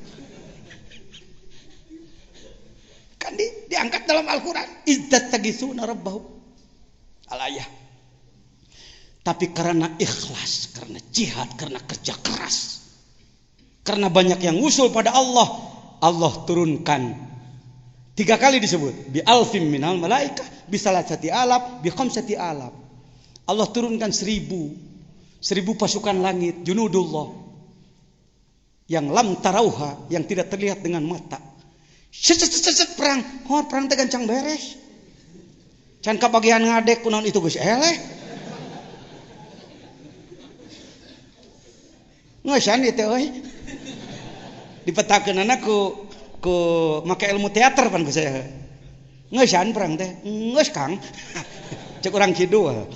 Kan diangkat dalam Al-Quran. Izzat tagisuna rabbahu al-ayah. Tapi karena ikhlas, karena jihad, karena kerja keras, karena banyak yang usul pada Allah, Allah turunkan 3 kali disebut bi alfim minal malaikah bi salasati alaf bi khamsati alaf. Allah turunkan 1000 pasukan langit junudullah yang lam tarauha, yang tidak terlihat dengan mata. Set perang, perang teh gancang beres. Can kabagian ngadek kunaon itu geus eleh. Ngeusan itu euy. Dipetakeunana ku make ilmu teater pan ku saya. Ngeusan perang teh. Geus Kang. Cek urang kidul.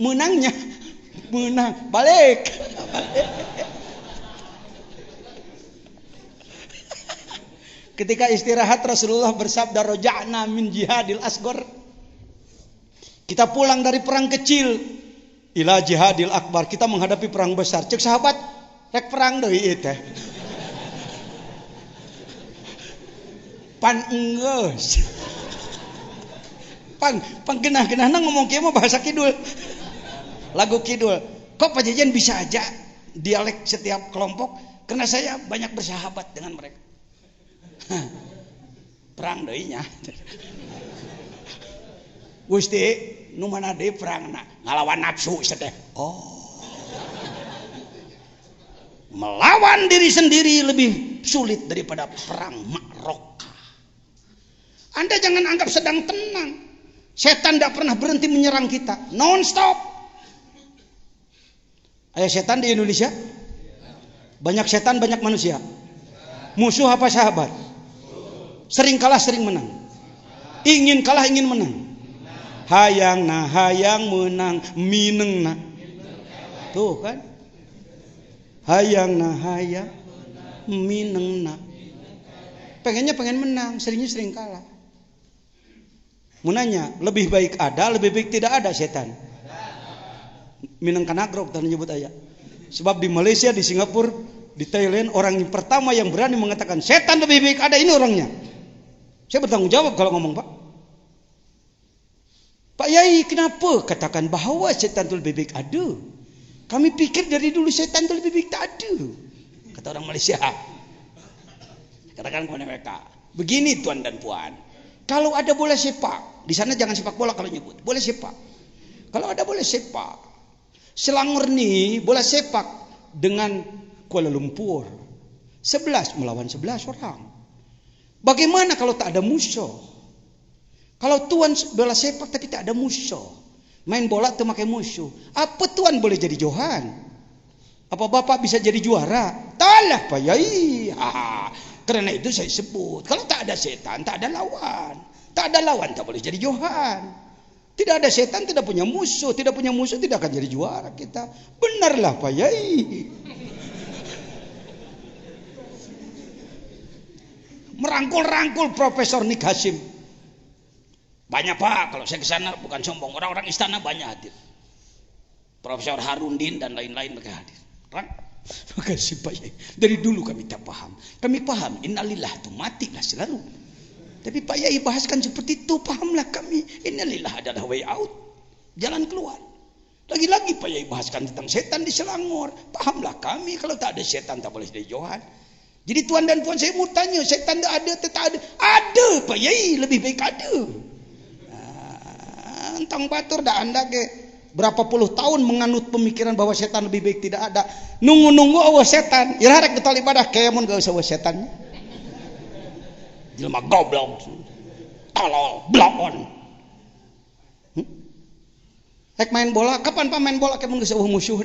Menang balik. Ketika istirahat Rasulullah bersabda roja'na min jihadil asgor. Kita pulang dari perang kecil ila jihadil akbar, kita menghadapi perang besar. Cek sahabat, rek perang deui ieu teh. Pan enggeus. Pan genah-genahna ngomong kieu mah bahasa kidul. Lagu kidul. Kok Pajajan bisa aja dialek setiap kelompok? Karena saya banyak bersahabat dengan mereka. Perang deui nya. Gusti, nu mana deui perangna? Ngalawan nafsu teh. Melawan diri sendiri lebih sulit daripada perang Ma'rakah. Anda jangan anggap sedang tenang. Setan tidak pernah berhenti menyerang kita, non stop. Ada setan di Indonesia? Banyak setan, banyak manusia. Musuh apa sahabat? Sering kalah, sering menang. Ingin kalah, ingin menang. Hayang menang, mineng na. Tuh kan? Hayang mineng na. Pengennya pengen menang, seringnya sering kalah. Munanya, lebih baik ada, lebih baik tidak ada setan. Mineng kanagrok tadi nyebut aya. Sebab di Malaysia, di Singapura, di Thailand, orang yang pertama yang berani mengatakan setan lebih baik ada, ini orangnya. Saya bertanggung jawab kalau ngomong, Pak. Pak Yai, kenapa katakan bahwa setan itu lebih baik ada? Kami pikir dari dulu setan itu lebih baik tak ada. Kata orang Malaysia. Katakan kepada mereka, begini tuan dan puan. Kalau ada bola sepak, di sana jangan sepak bola kalau nyebut, bola sepak. Kalau ada bola sepak, Selangor nih bola sepak dengan Kuala Lumpur, 11 melawan 11 orang. Bagaimana kalau tak ada musuh? Kalau Tuhan bola sepak tapi tak ada musuh, main bola tuh pakai musuh, apa Tuhan boleh jadi Johan? Apa Bapak bisa jadi juara? Taklah Pak Yai. Karena itu saya sebut, kalau tak ada setan, tak ada lawan. Tak ada lawan, tak boleh jadi Johan. Tidak ada setan, tidak punya musuh. Tidak punya musuh, tidak akan jadi juara kita. Benarlah Pak Yai. Merangkul-rangkul Profesor Nick Hasim. Banyak Pak, kalau saya ke sana bukan sombong, orang-orang istana banyak hadir. Profesor Harundin dan lain-lain mereka hadir. Terima kasih Pak Yai. Dari dulu kami tak paham. Kami paham, innalillah itu matilah selalu. Tapi Pak Yai bahaskan seperti itu, pahamlah kami. Innalillah adalah way out, jalan keluar. Lagi-lagi Pak Yai bahaskan tentang setan di Selangor, pahamlah kami. Kalau tak ada setan tak boleh jadi Johan. Jadi tuan dan puan saya mau tanya, setan tak ada, tak ada? Ada Pak Yai, lebih baik ada. Tentang batur dah anda ke berapa puluh tahun menganut pemikiran bahwa setan lebih baik tidak ada. Nunggu-nunggu awas setan. Irarek betul ibadah kayak mun gak usah awas setan. Jelema goblok. Tolol, blon. Rek main bola, kapan Pak main bola kayak mun geus eueuh musuh.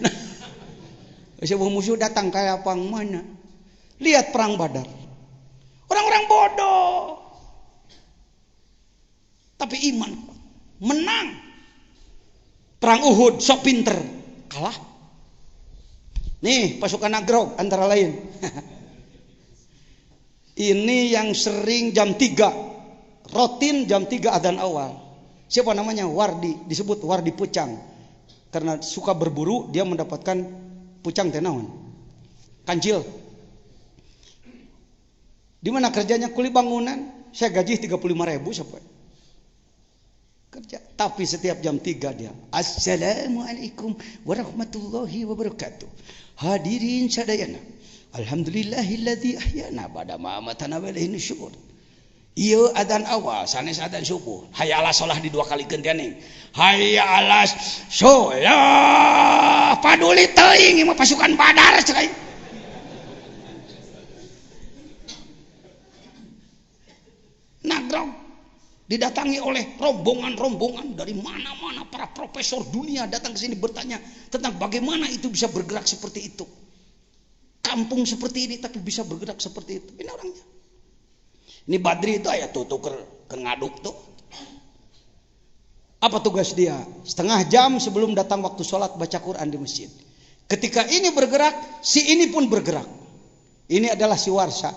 Geus eueuh musuh datang kayak apa mana? Lihat perang Badar. Orang-orang bodoh. Tapi iman menang. Perang Uhud sok pinter, kalah. Nih pasukan Nagrog antara lain. Ini yang sering jam 3 rutin jam 3 adzan awal. Siapa namanya? Wardi, disebut Wardi Pucang. Karena suka berburu dia mendapatkan pucang tenawan. Kancil. Di mana kerjanya? Kuli bangunan. Saya gaji 35.000 sampai kerja. Tapi setiap jam 3 dia, Assalamualaikum warahmatullahi wabarakatuh. Hadirin sadayana, alhamdulillahilladzi ahyana ba'da ma amatana wa ilaihi nusyur. Ieu adzan awal sanes adzan subuh. Hayya ala shalah di 2 kali gendening. Hayya ala shalah. Paduli teuing mah pasukan Badar cerai. Nagrog didatangi oleh rombongan-rombongan dari mana-mana, para profesor dunia datang ke sini bertanya tentang bagaimana itu bisa bergerak seperti itu. Kampung seperti ini tapi bisa bergerak seperti itu. Ini orangnya. Ini Badri itu ayat tuh ke ngaduk tuh. Apa tugas dia? Setengah jam sebelum datang waktu sholat baca Quran di masjid. Ketika ini bergerak, si ini pun bergerak. Ini adalah si Warsa.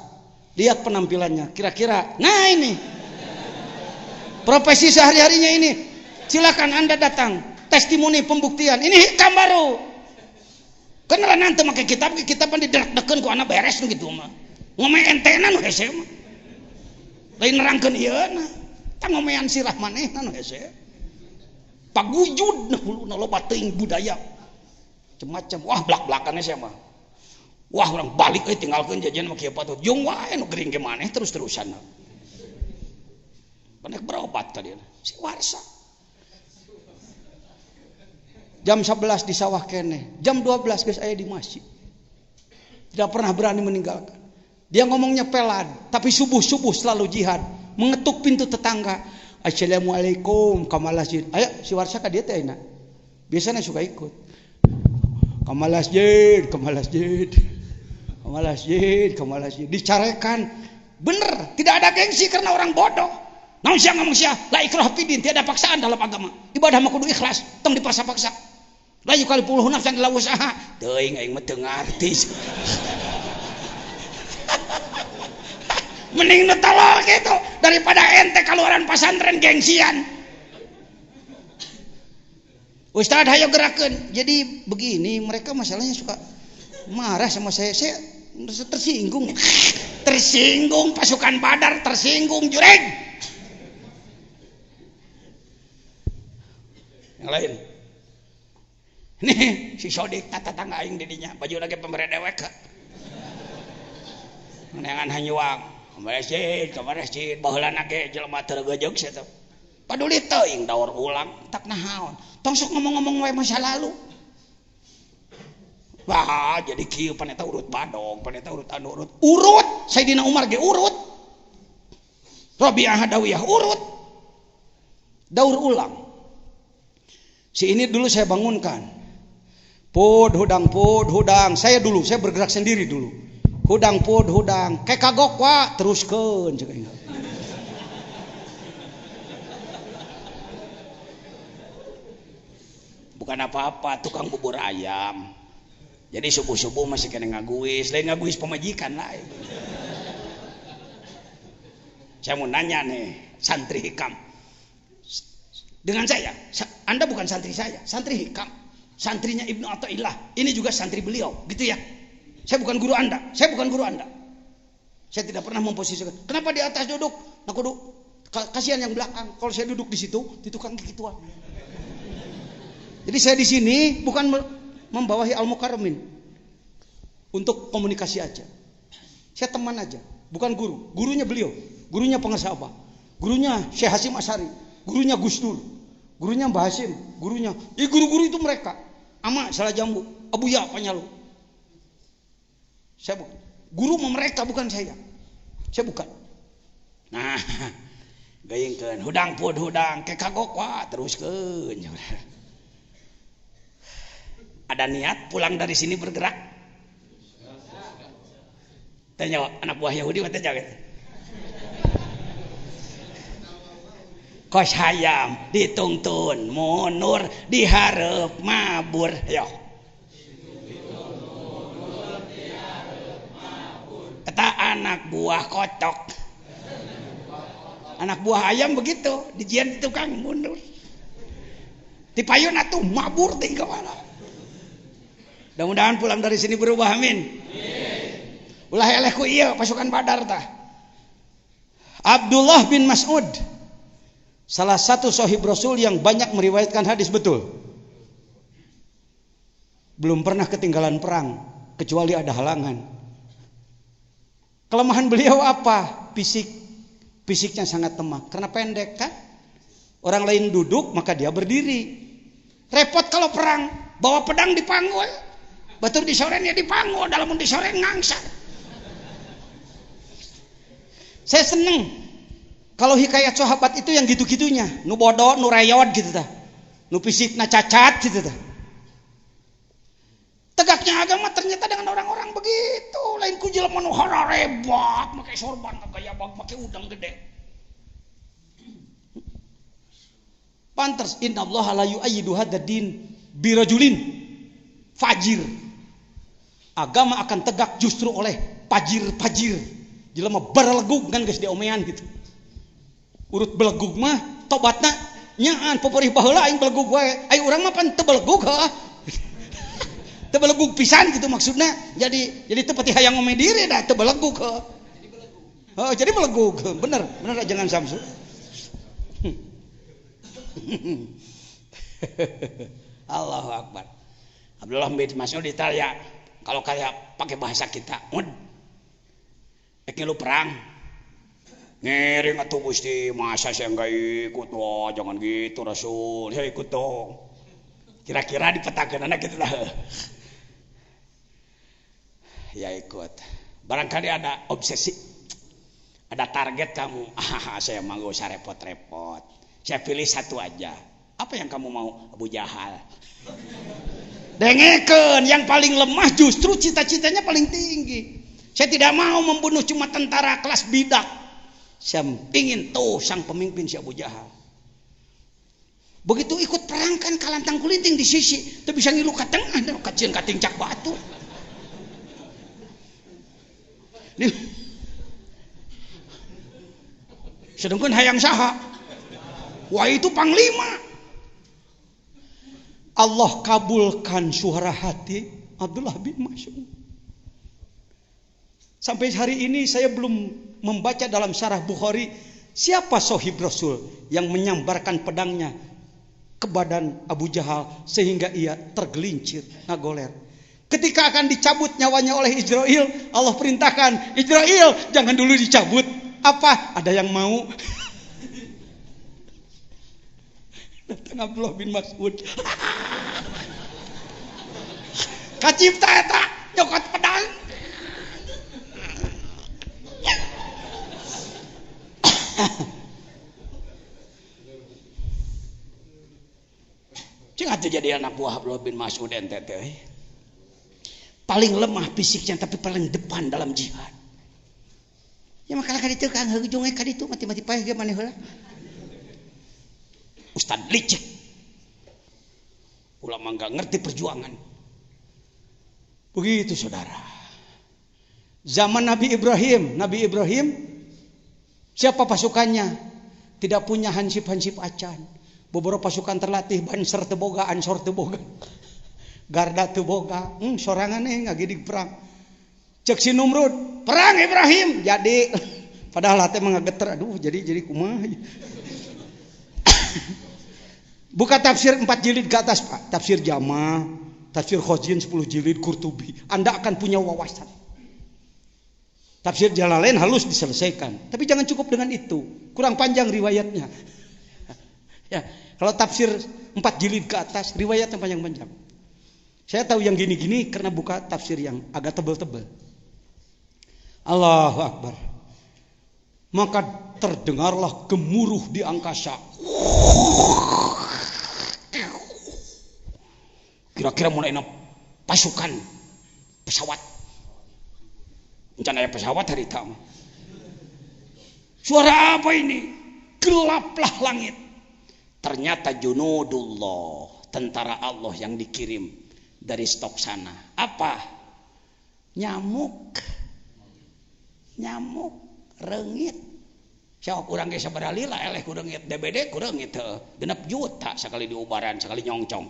Lihat penampilannya. Kira-kira, nah ini profesi sehari-harinya ini. Silakan Anda datang. Testimoni pembuktian. Ini hikam baru. Kenapa nanti pakai kitaban diderak-dekan ku anak beres gitu mah. Ngomong entenan hese mah. Lain nerangkeun ieu na. Tah ngomean sirah manehna hese. Pagujud nah huluna loba teuing budaya. Macam wah blak-blakannya saya mah. Wah orang balik tinggalkeun jajan mah kieu patut. Jeung wae nu gering ke maneh terus-terusan. Panek berobat tadi si Warsa. Jam 11 di sawah kene, jam 12 geus aya di masjid. Tidak pernah berani meninggalkan. Dia ngomongnya pelan, tapi subuh-subuh selalu jihad, mengetuk pintu tetangga. Assalamualaikum, kamal masjid. Ayo si Warsa ka dieu teh ayeuna. Biasanya suka ikut. Kamal masjid, kamal masjid. Kamal masjid, kamal masjid. Dicarekan. Bener, tidak ada gengsi karena orang bodoh. Namun siang ngomong siang, la ikrah fidin, tiada paksaan dalam agama. Ibadah mah kudu ikhlas, tong dipaksa-paksa. La yukallifu nafsan illa wus'aha. Teuing aing mah teu ngarti. Mending nu tolol gitu daripada ente kaluaran pesantren gengsian. Ustaz hayo gerakeun. Jadi begini, mereka masalahnya suka marah sama saya. Saya tersinggung. Tersinggung pasukan Badar, tersinggung jureng. Yang lain nih si Sodik tetangga aing didinya baju lagi pemberi dewek neangan hanyuang ke masjid baheulana ge jelema teu gejog sia teh paduli teuing daur ulang tak nahaon tong sok ngomong-ngomong wae masa lalu. Wah jadi kieu paneta urut badog paneta urut anu urut Sayyidina Umar ge urut Rabi'ah Adawiyah urut. Daur ulang. Si ini dulu saya bangunkan. Pud hudang. Saya bergerak sendiri dulu. Hudang. Kayak kagok wa teruskeun. Bukan apa-apa, tukang bubur ayam. Jadi subuh-subuh masih kena ngaguis. Lain ngaguis pemajikan lah. Saya mau nanya nih, santri Hikam. Dengan saya, Anda bukan santri saya, santri Hikam. Santrinya Ibnu Athaillah. Ini juga santri beliau, gitu ya. Saya bukan guru Anda. Saya tidak pernah memposisikan. Kenapa di atas duduk? Nah, kudu kasihan yang belakang. Kalau saya duduk di situ, di tukang gituan. Jadi saya di sini bukan membawahi Al-Mukarramin untuk komunikasi aja. Saya teman aja, bukan guru. Gurunya beliau, gurunya pengesaba, gurunya Syekh Hasyim Asy'ari, gurunya Gus Dur, gurunya Mbah Hasyim, gurunya. Guru-guru itu mereka. Ama Salah Jambu, Abu Ya Panyalu. Saya bukan. Guru mereka bukan saya. Saya bukan. Nah, gayengkeun hudang kayak kagok wa teruskeun. Ada niat pulang dari sini bergerak? Tanya anak buah Yahudi mah tanya gitu. Kos hayam ditungtun munur dihareup mabur. Yo. Kata anak buah kocok. Anak buah ayam begitu, dijian di tukang mundur. Dipayun atuh mabur teh kemana? Mudah-mudahan pulang dari sini berubah, amin. Ulah eleh ku ieu pasukan Badar tah. Abdullah bin Mas'ud, salah satu sahib Rasul yang banyak meriwayatkan hadis betul. Belum pernah ketinggalan perang kecuali ada halangan. Kelemahan beliau apa? Fisiknya sangat lemah karena pendek kan. Orang lain duduk maka dia berdiri. Repot kalau perang, bawa pedang dipanggul. Batur disoren ya dipanggul, dalam disoren ngangsa. Saya seneng kalau hikayat sahabat itu yang gitu-gitunya, nu bodoh, nu rayot gitu tah, nu fisikna cacat gitu tah. Tegaknya agama ternyata dengan orang-orang begitu, lain ku jelema nu hararebak, make sorban gaya bag, make udang gede. Pantes innallaha la yu'ayyidu hadzal din birajulin fajir. Agama akan tegak justru oleh pajir-pajir. Jelema berlegug kan geus diomean gitu. Urut belegug mah tobatna nyaan poporih baheula aing belegug wae. Ai urang mah pan teu belegug heuh. Teu belegug pisan gitu maksudna. Jadi teu pati hayang ngome diri dah teu belegug heuh. Jadi belegug. Bener jangan samsu. Allahu Akbar. Abdullah bin Mas'ud ditanya, kalau kayak pakai bahasa kita, lu perang, ngiring atuh Gusti, masa saya nggak ikut, wah jangan gitu Rasul, saya ikut dong. Kira-kira dipetakeun anak gitu lah. Ya ikut. Barangkali ada obsesi, ada target kamu. Saya mau gak usah repot-repot. Saya pilih satu aja. Apa yang kamu mau? Abu Jahal. Dengekeun, yang paling lemah justru cita-citanya paling tinggi. Saya tidak mau membunuh cuma tentara kelas bidak. Saya ingin tuh sang pemimpin si Abu Jahal. Begitu ikut perang kan kalantang kulinting di sisi, teu bisa ngilu ka tengah, kacieun kating cak batu. Sedangkan hayang saha? Wah itu panglima. Allah kabulkan suara hati Abdullah bin Mas'ud. Sampai hari ini saya belum membaca dalam syarah Bukhari siapa sahib Rasul yang menyambarkan pedangnya ke badan Abu Jahal sehingga ia tergelincir ngagoler. Ketika akan dicabut nyawanya oleh Israel, Allah perintahkan, Israel jangan dulu dicabut. Apa? Ada yang mau? Datang Abdullah bin Mas'ud. Kacipta eta nyokot pedang. Cing atuh jadi anak buah Abdullah bin Mas'ud ente teh. Paling lemah fisiknya tapi paling depan dalam jihad. Ya makalah ka ditu Kang hujungnya ka ditu mati-mati paeh ge maneh heula. Ustad licik. Ulama enggak ngerti perjuangan. Begitu saudara. Zaman Nabi Ibrahim siapa pasukannya? Tidak punya hansip-hansip acan. Beberapa pasukan terlatih Banser teu boga, Ansor teu boga. Garda teu boga. Sorangan ngagidig perang. Cek si Numrud, perang Ibrahim. Jadi padahal hati mengageter. Aduh, jadi kumaha. Buka tafsir 4 jilid ke atas, Pak. Tafsir Jama, tafsir Khazin 10 jilid, Qurtubi. Anda akan punya wawasan. Tafsir Jalalain halus diselesaikan. Tapi jangan cukup dengan itu. Kurang panjang riwayatnya. Ya, kalau tafsir 4 jilid ke atas, riwayatnya panjang-panjang. Saya tahu yang gini-gini karena buka tafsir yang agak tebal-tebal. Allahu Akbar. Maka terdengarlah gemuruh di angkasa. Kira-kira mulai pasukan pesawat. Rencana pesawat hari tamu. Suara apa ini? Gelaplah langit. Ternyata junudullah, tentara Allah yang dikirim dari stok sana. Apa? Nyamuk, reungit. Siapa kurang ge sabaraha lila eleh ku reungit, DBD ku reungit teu 6 juta sekali diubaran, sekali nyongcong.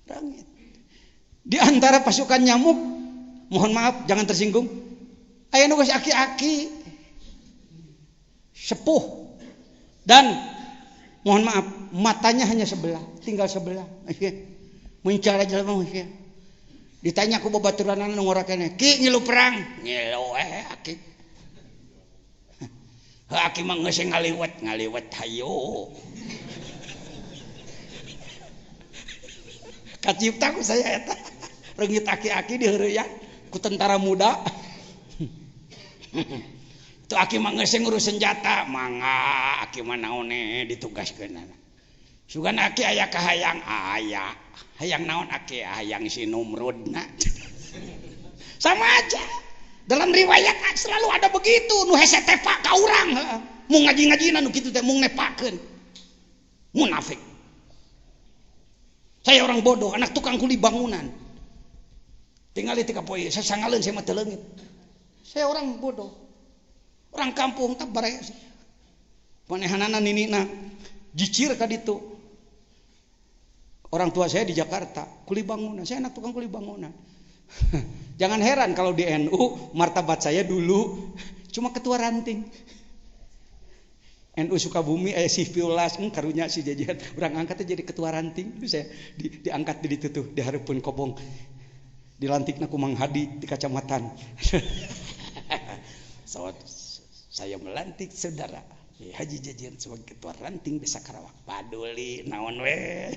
Reungit. Di antara pasukan nyamuk, mohon maaf jangan tersinggung. Aya nu geus aki-aki. Sepuh. Dan mohon maaf, matanya hanya sebelah, tinggal sebelah. Mencara jelema mah. Ditanya ku babaturanna nu ngorakeun, "Ki ngilu perang?" "Ngilu aki." Aki mah geus ngaliwet hayo. Kacipta ku saya eta. Reungit aki-aki diheureuyan ku tentara muda. Itu aki mah geus ngurus senjata, mangga aki mah naone ditugaskeun. Sugan aki aya kahayang aya. Hayang naon aki? Hayang si Numrudna. Sama aja. Dalam riwayat selalu ada begitu, nu hese tepak ka urang, mun ngaji-ngajina nu kitu teh mung nepakeun. Munafik. Saya orang bodoh, anak tukang kuli bangunan. Tinggal di 3 poe, saya sangaleun saya mah teu leungit. Saya orang bodoh. Orang kampung tak baraya sih. Panehanana ninina jicir ka ditu. Orang tua saya di Jakarta, kuli bangunan. Saya anak tukang kuli bangunan. Jangan heran kalau di NU martabat saya dulu cuma ketua ranting. NU Sukabumi aya si Piulas karunya si jajan urang angkatnya jadi ketua ranting. Saya diangkat di ditu tuh dihareupeun kobong. Dilantikna ku Mang Hadi di kacamatan. Saya melantik saudara Haji Jajan sebagai ketua ranting Desa Karawak. Paduli naon we.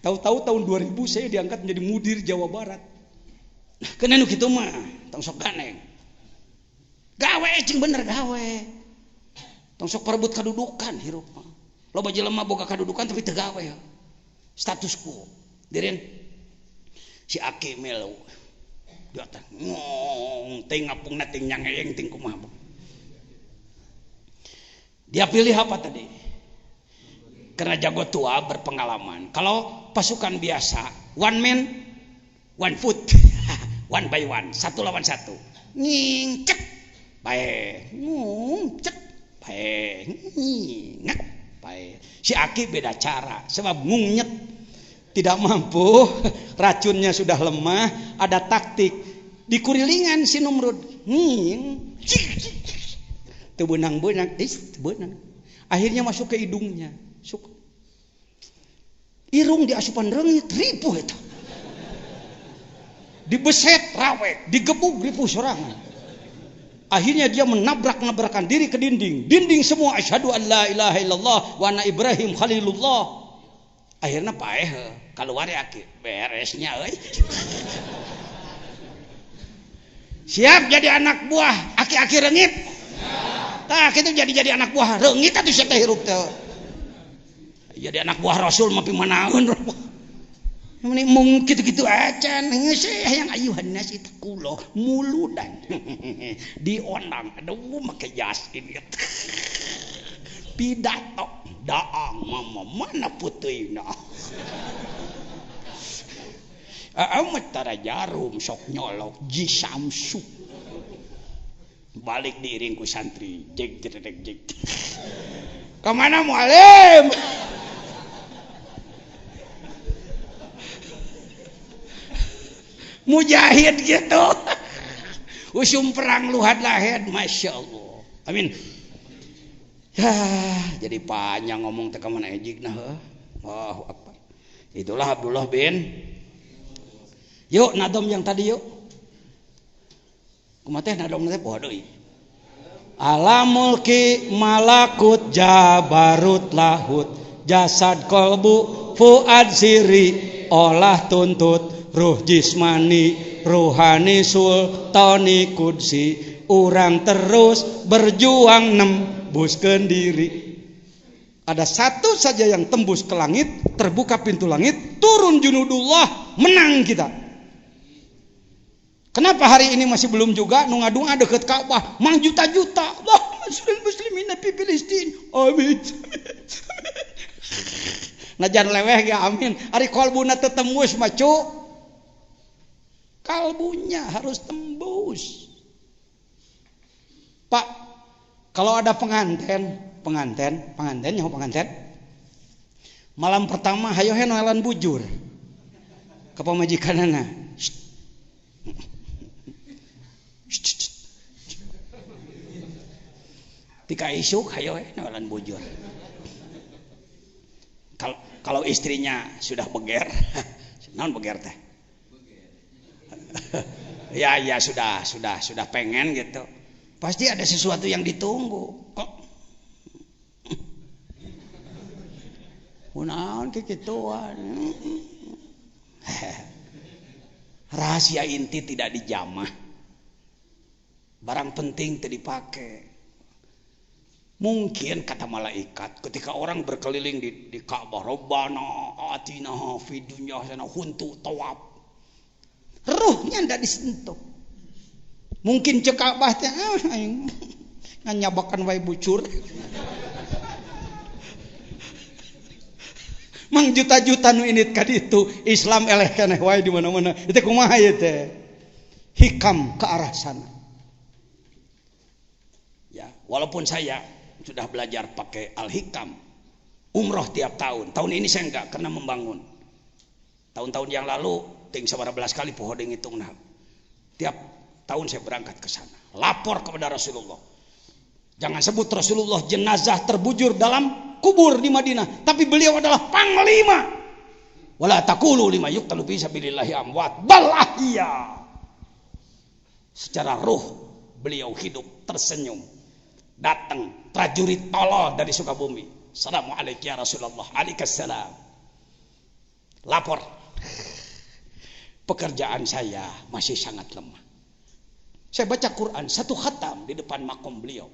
Tahu-tahu tahun 2000 saya diangkat menjadi mudir Jawa Barat. Kena nu kitu mah, tong sok ganeng. Gawe cing bener gawe. Tong sok perebut kadudukan hirup mah. Loba jelema boga kadudukan tapi teu gawe. Status quo. Dirin si Aki melu. Dia teh ngong teh ngapungna teh nyangeyeng ting kumaha. Dia pilih apa tadi? Karena jago tua berpengalaman. Kalau pasukan biasa, one man, one foot, one by one, 1 lawan 1. Nging cek, bae, cek, bae, ngak, bae. Si Aki beda cara, sebab ngungnyet tidak mampu, racunnya sudah lemah, ada taktik. Dikurilingan si Numrud, nging, teu beunang-beunang, benang. Akhirnya masuk ke hidungnya. Irung di asupan reungit ripuh eta. Dibeset rawek, digebuk ripuh sorangan. Akhirnya dia menabrak-nabrakan diri ke dinding. Dinding semua asyhadu an la ilaha illallah wa anna Ibrahim khalilullah. Akhirnya paeh keluar ya beresnya euy. Siap jadi anak buah aki-aki reungit? Tah kitu jadi anak buah reungit atuh sia teh hirup teh. Jadi anak buah Rasul mah pimanaeun. Mending mung kitu-kitu acan geus hayang ayuhanna si kulo muludan. Dionang aduh make jas ini. Pidato daang mama mana puteuina. Amat tara jarum sok nyolok Ji Samsu. Balik diiring ku santri jeg. Kemana mualim? Mujahid gitu. Usum perang luhad lahed, Masya Allah. Amin. Ya, jadi panjang ngomong teka mana ejik nah. Oh, apa? Itulah Abdullah bin. Yuk nadom yang tadi yuk. Kumateh nadom teh poho deui. Alamul ki malakut jabarut lahut jasad kolbu fuad siri olah tuntut ruh jismani ruhani sultani kudsi urang terus berjuang nembuskeun diri. Ada satu saja yang tembus ke langit, terbuka pintu langit, turun junudullah, menang kita. Kenapa hari ini masih belum juga nu ngadunga deket Ka'bah mang juta-juta wah muslimin fi Filistin amin. Najan leweh ge amin ari kalbuna teu tembus mah cu. Kalbunya harus tembus. Pak, kalau ada pengantin nyaho pengantin. Malam pertama hayo henoelan bujur. Ka pamajikanana. Tika isuk hayo henoelan bujur. Kalau istrinya sudah beger, naon beger teh? Ya sudah pengen gitu. Pasti ada sesuatu yang ditunggu. Kok kunaon kikituan. Rahasia inti tidak dijamah. Barang penting teu dipake. Mungkin kata malaikat ketika orang berkeliling di Ka'bah, Rabbana atina fid dunya hasanah huntu tawaf. Ruhnya ndak disentuh. Mungkin cek Ka'bah teh nganyabakan wae bucur. Mang juta-juta nu init ka ditu, Islam eleh keneh wae di mana-mana. Itu kumaha ieu teh? Hikam ke arah sana. Ya, walaupun saya sudah belajar pakai Al-Hikam umroh tiap tahun. Tahun ini saya enggak karena membangun. Tahun-tahun yang lalu ting 11 kali poho deung hitungna. Tiap tahun saya berangkat ke sana. Lapor kepada Rasulullah. Jangan sebut Rasulullah jenazah terbujur dalam kubur di Madinah, tapi beliau adalah panglima. Wala taqulu lima yuqtalu fi sabilillahi amwat bal ahya. Secara ruh beliau hidup tersenyum. Datang prajurit tolol dari Sukabumi. Assalamualaikum ya Rasulullah. Waalaikumsalam. Lapor. Pekerjaan saya masih sangat lemah. Saya baca Quran satu khatam di depan makom beliau.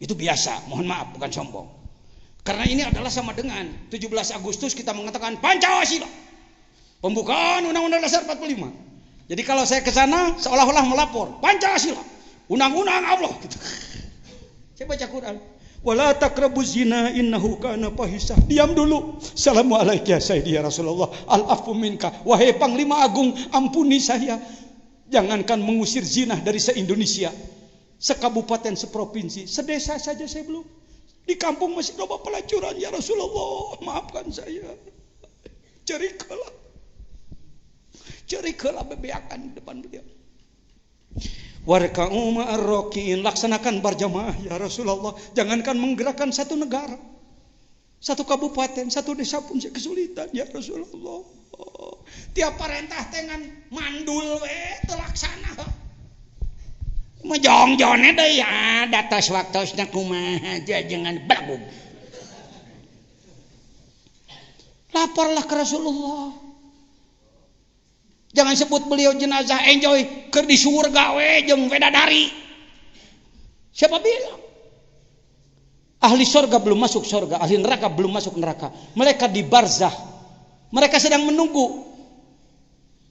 Itu biasa, mohon maaf bukan sombong. Karena ini adalah sama dengan 17 Agustus kita mengatakan Pancasila. Pembukaan Undang-Undang Dasar 45. Jadi kalau saya ke sana seolah-olah melapor Pancasila, undang-undang Allah gitu. Saya baca Quran. Wala taqrabuz zina innahu kana fahisah. Diam dulu. Assalamualaikum ya Sayyidi ya Rasulullah. Al-afu minka. Wahai Panglima Agung, ampuni saya. Jangankan mengusir zina dari se-Indonesia, sekabupaten, seprovinsi, sedesa saja saya belum. Di kampung masih loba pelacuran ya Rasulullah. Maafkan saya. Cerikalah bebeakan di depan beliau. Warka'u ma'ar-raki'in, laksanakan berjamaah ya Rasulullah. Jangankan menggerakkan satu negara, satu kabupaten, satu desa pun saya kesulitan ya Rasulullah. Tiap perintah dengan mandul we terlaksana. Majong-jone deui ya datos waktosna kumaha jangan belagug. Laporlah ke Rasulullah. Jangan sebut beliau jenazah, enjoy keur di surga we jeung wedadari. Siapa bilang? Ahli surga belum masuk surga, ahli neraka belum masuk neraka. Mereka di barzah. Mereka sedang menunggu.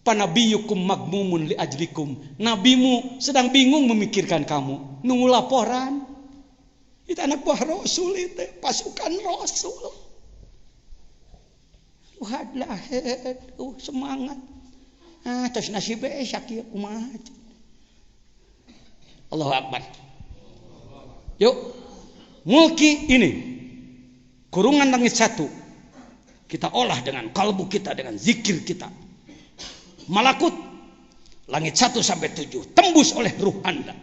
Panabiyukum magmumun li ajlikum. Nabimu sedang bingung memikirkan kamu. Nunggu laporan. Itu anak buah Rasul itu, pasukan Rasul. Wadah, semangat. Terus nasibnya syakir umat. Allahu Akbar. Yuk, mulki ini kurungan langit 1 kita olah dengan kalbu kita, dengan zikir kita. Malakut langit 1 sampai 7 tembus oleh ruh Anda.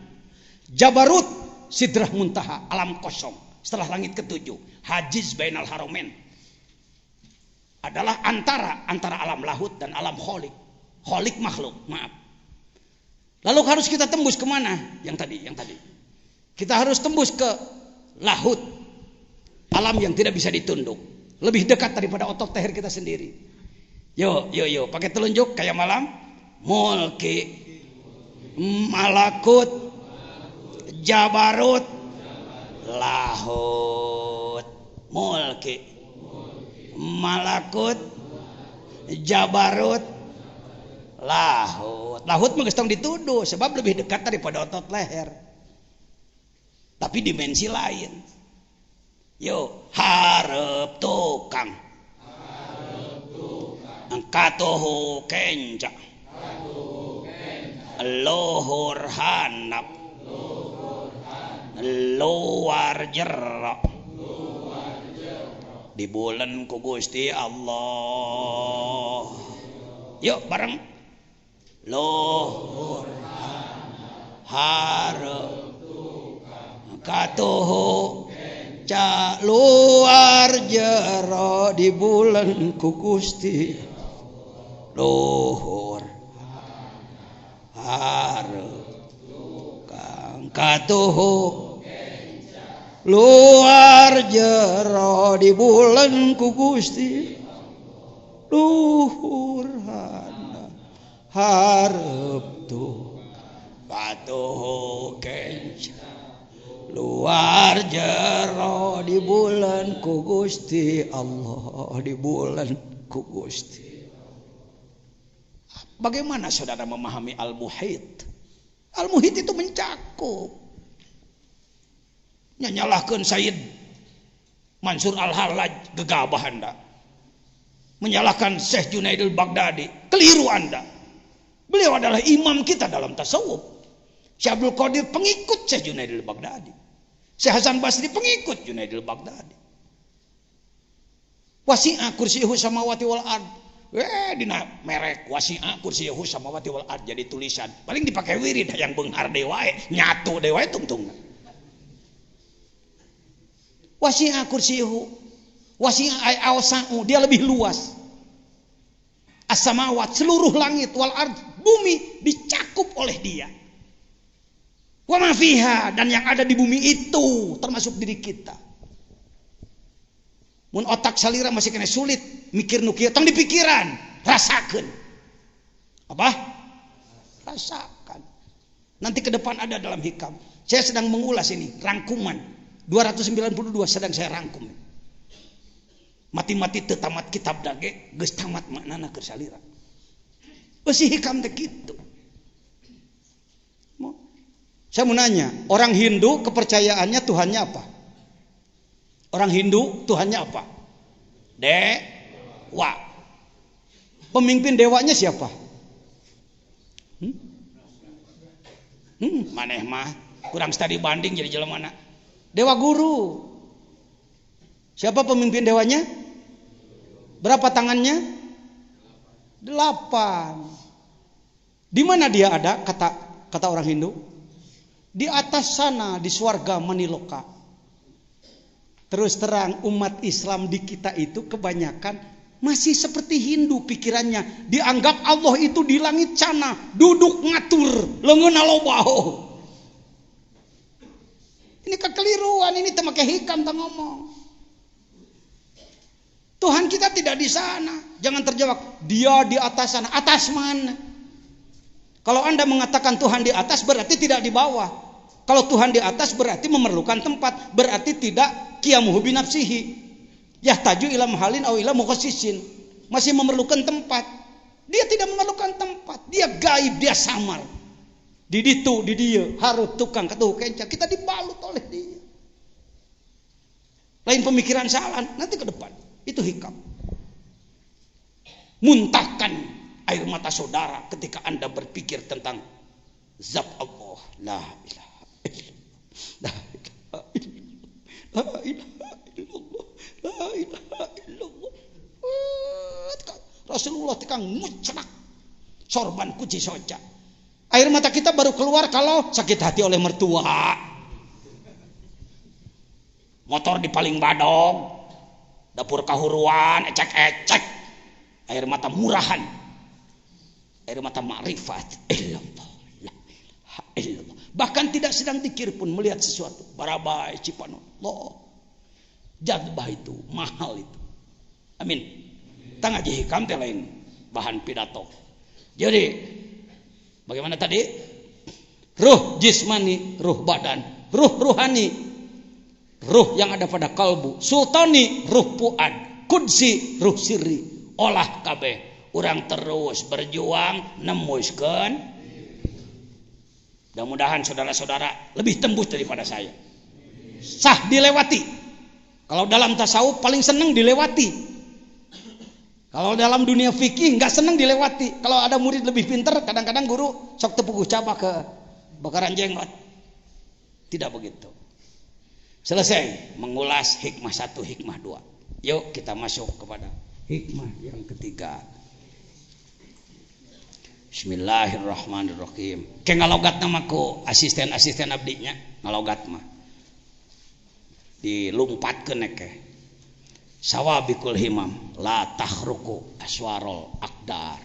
Jabarut sidrah muntaha alam kosong setelah langit ke-7 hajiz bainal haramain adalah antara alam lahut dan alam kholik. Kholik makhluk, maaf. Lalu harus kita tembus kemana? Yang tadi. Kita harus tembus ke lahut, alam yang tidak bisa ditunduk, lebih dekat daripada otot leher kita sendiri. Yo, pakai telunjuk kayak malam. Mulki, malakut, jabarut, lahut. Mulki, malakut, jabarut, lahut. Lahut mah geus tong dituduh sebab lebih dekat daripada otot leher. Tapi dimensi lain. Yo, hareup tukang. Katuhu kenca. Luhur handap. Luar jero. Di bulan ku Gusti Allah. Yuk bareng. Luhur hareup katuhu ca luar jero di bulan ku Gusti luhur hareup kang katuhu luar jero di bulan ku Gusti luhur hareup tu katuhu kenca luar jero di bulan ku Gusti Allah, di bulan ku Gusti. Bagaimana saudara memahami al-muhit? Al-muhit itu mencakup. Nyalahkeun Sayyid Mansur Al-Hallaj gegabah Anda. Menyalahkan Syekh Junaidul Baghdadi, keliru Anda. Beliau adalah imam kita dalam tasawuf. Syekh Abdul Qadir pengikut Syekh Junaidul Baghdadi. Syekh Hasan Basri pengikut Junaidul Baghdadi. Wasi'a kursiyuhu samawati wal ard. Dina merek wasi'a kursiyuhu samawati wal ard jadi tulisan. Paling dipakai wirid yang beunghar deui wae, nyatu deui wae tungtung. Wasi'a kursiyuhu. Wasi'a ay awsa'u, dia lebih luas. As-samawat, seluruh langit wal ard, bumi dicakup oleh dia. Wa ma fiha, dan yang ada di bumi itu termasuk diri kita. Mun otak salira masih kena sulit mikir nu kieu tong dipikiran, rasakeun. Apa? Rasakan. Nanti ke depan ada dalam hikam. Saya sedang mengulas ini, rangkuman 292 sedang saya rangkum. Mati-mati teu tamat kitab dage geus tamat maknana keur salira. Beusi hikam teh kitu. Saya mau nanya, orang Hindu kepercayaannya Tuhannya apa? Orang Hindu Tuhannya apa? Dewa. Pemimpin dewanya siapa? Maneh mah kurang studi banding jadi jelema mana? Dewa guru. Siapa pemimpin dewanya? Berapa tangannya? 8. Di mana dia ada? Kata orang Hindu. Di atas sana di swarga Maniloka. Terus terang umat Islam di kita itu kebanyakan masih seperti Hindu pikirannya. Dianggap Allah itu di langit sana, duduk ngatur, leungeunna lobaho. Ini kekeliruan, ini teh make hikam teh ngomong. Tuhan kita tidak di sana. Jangan terjawab, dia di atas sana. Atas mana? Kalau Anda mengatakan Tuhan di atas, berarti tidak di bawah. Kalau Tuhan di atas berarti memerlukan tempat. Berarti tidak qiyamuhu binafsihi. Yahtaju ila mahalin au ila mukhassisin. Masih memerlukan tempat. Dia tidak memerlukan tempat. Dia gaib, dia samar. Di ditu, di dia, harus tukang ketuh kenca. Kita dibalut oleh dia. Lain pemikiran salah, nanti ke depan. Itu hikam. Muntahkan air mata saudara ketika Anda berpikir tentang zat Allah. La ilaha illallah. La ilaha illallah. La ilaha illallah. Rasulullah tekang mucrak. Sorban kuci soja. Air mata kita baru keluar kalau sakit hati oleh mertua. Motor di paling badong. Dapur kahuruan, ecek-ecek. Air mata murahan. Air mata ma'rifat. Illallah. Bahkan tidak sedang dikir pun melihat sesuatu. Barabai, cipanon. Allah. Jadbah itu, mahal itu. Amin. Tangga jihikam lain bahan pidato. Jadi, bagaimana tadi? Ruh jismani, ruh badan. Ruh ruhani. Ruh yang ada pada kalbu. Sultani, ruh puad. Kudsi, ruh sirri. Olah kabeh. Orang terus berjuang nemuskan. Mudah-mudahan saudara-saudara lebih tembus daripada saya. Sah dilewati. Kalau dalam tasawuf paling senang dilewati. Kalau dalam dunia fikih nggak senang dilewati. Kalau ada murid lebih pintar, kadang-kadang guru sok tepuguh cabak ke bakaran jenggot. Tidak begitu. Selesai mengulas hikmah 1, hikmah 2. Yuk kita masuk kepada hikmah yang ketiga. Bismillahirrahmanirrahim. Kayak ngalogat namaku asisten-asisten abdinya ngalogat mah. Dilumpat ke neke. Sawabikul himam la tahruku aswarul akdar.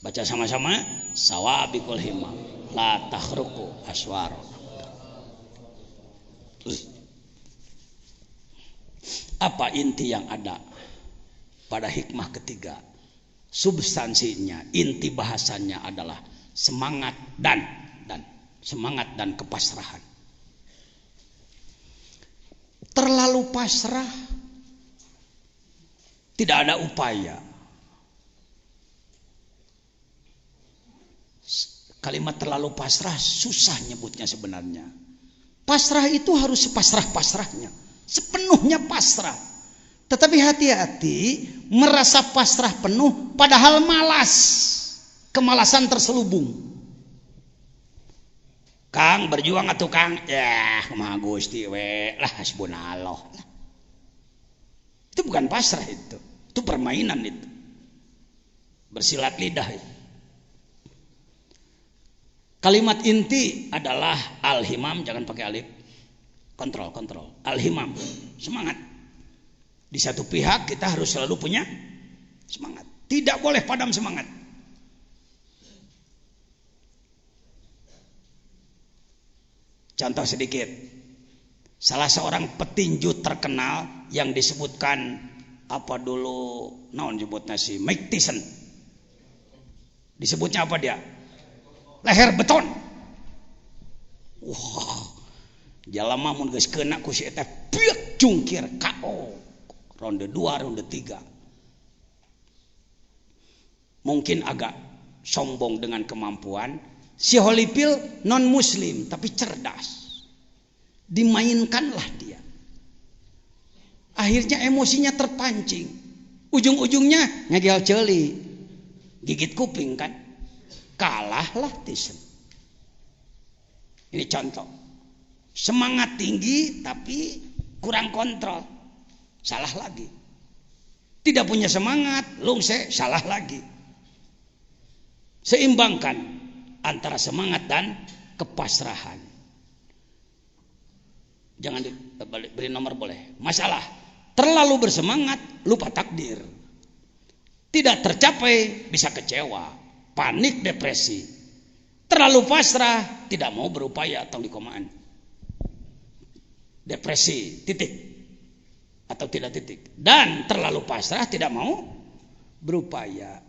Baca sama-sama. Sawabikul himam la tahruku aswarul. Apa inti yang ada pada hikmah ketiga? Substansinya, inti bahasannya adalah semangat dan semangat dan kepasrahan. Terlalu pasrah, tidak ada upaya. Kalimat terlalu pasrah susah nyebutnya sebenarnya. Pasrah itu harus sepasrah-pasrahnya, sepenuhnya pasrah. Tetapi hati-hati merasa pasrah penuh padahal malas, kemalasan terselubung. Kang berjuang atuh Kang, ya kumaha Gusti we lah hasbunallah. Itu bukan pasrah itu permainan itu. Bersilat lidah itu. Kalimat inti adalah al-himam, jangan pakai alif. Kontrol. Al-himam, semangat. Di satu pihak kita harus selalu punya semangat. Tidak boleh padam semangat. Contoh sedikit. Salah seorang petinju terkenal yang disebutkan apa dulu, naon nyebutnya si Mike Tyson. Disebutnya apa dia? Leher beton. Wah, jalama mun geus kena ku si eta piek cungkir KO. Ronde 2, ronde 3. Mungkin agak sombong dengan kemampuan. Si Holyfield non muslim tapi cerdas. Dimainkanlah dia. Akhirnya emosinya terpancing. Ujung-ujungnya ngegel ceuli. Gigit kuping kan. Kalahlah Tyson. Ini contoh. Semangat tinggi tapi kurang kontrol. Salah lagi. Tidak punya semangat, lungse, salah lagi. Seimbangkan antara semangat dan kepasrahan. Jangan beri nomor boleh. Masalah terlalu bersemangat, lupa takdir. Tidak tercapai, bisa kecewa. Panik, depresi. Terlalu pasrah, tidak mau berupaya atau likomaan. Depresi, titik. atau tidak titik, dan terlalu pasrah tidak mau berupaya.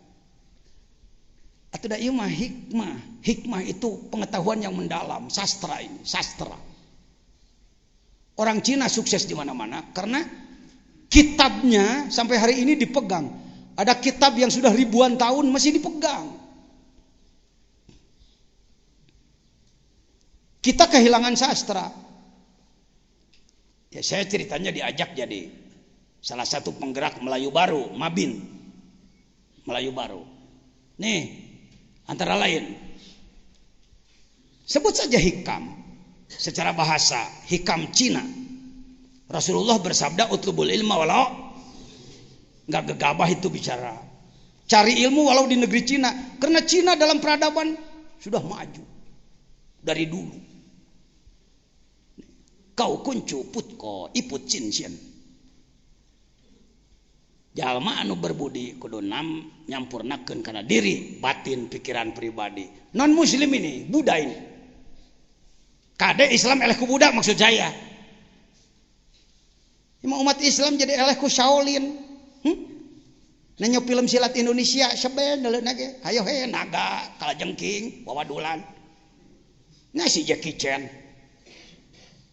Atau da ieu mah hikmah. Hikmah itu pengetahuan yang mendalam, sastra ini, sastra. Orang Cina sukses di mana-mana karena kitabnya sampai hari ini dipegang. Ada kitab yang sudah ribuan tahun masih dipegang. Kita kehilangan sastra. Ya, saya ceritanya diajak jadi salah satu penggerak Melayu Baru, Mabin. Melayu Baru. Nih, antara lain sebut saja hikam. Secara bahasa hikam Cina. Rasulullah bersabda utlubul ilma walau enggak gegabah itu bicara. Cari ilmu walau di negeri Cina, karena Cina dalam peradaban sudah maju dari dulu. Kau kuncu putko iput cincin. Jalma anu berbudi kudu nyampurnakeun kana diri, batin, pikiran pribadi. Non muslim ini, Buddha ini. Kade Islam eleh ku Buddha maksud saya. Emang umat Islam jadi eleh ku Shaolin. Nanya film silat Indonesia sebenarnya ge. Hayo he naga kalajengking bawa dulan. Nah si Jackie Chan.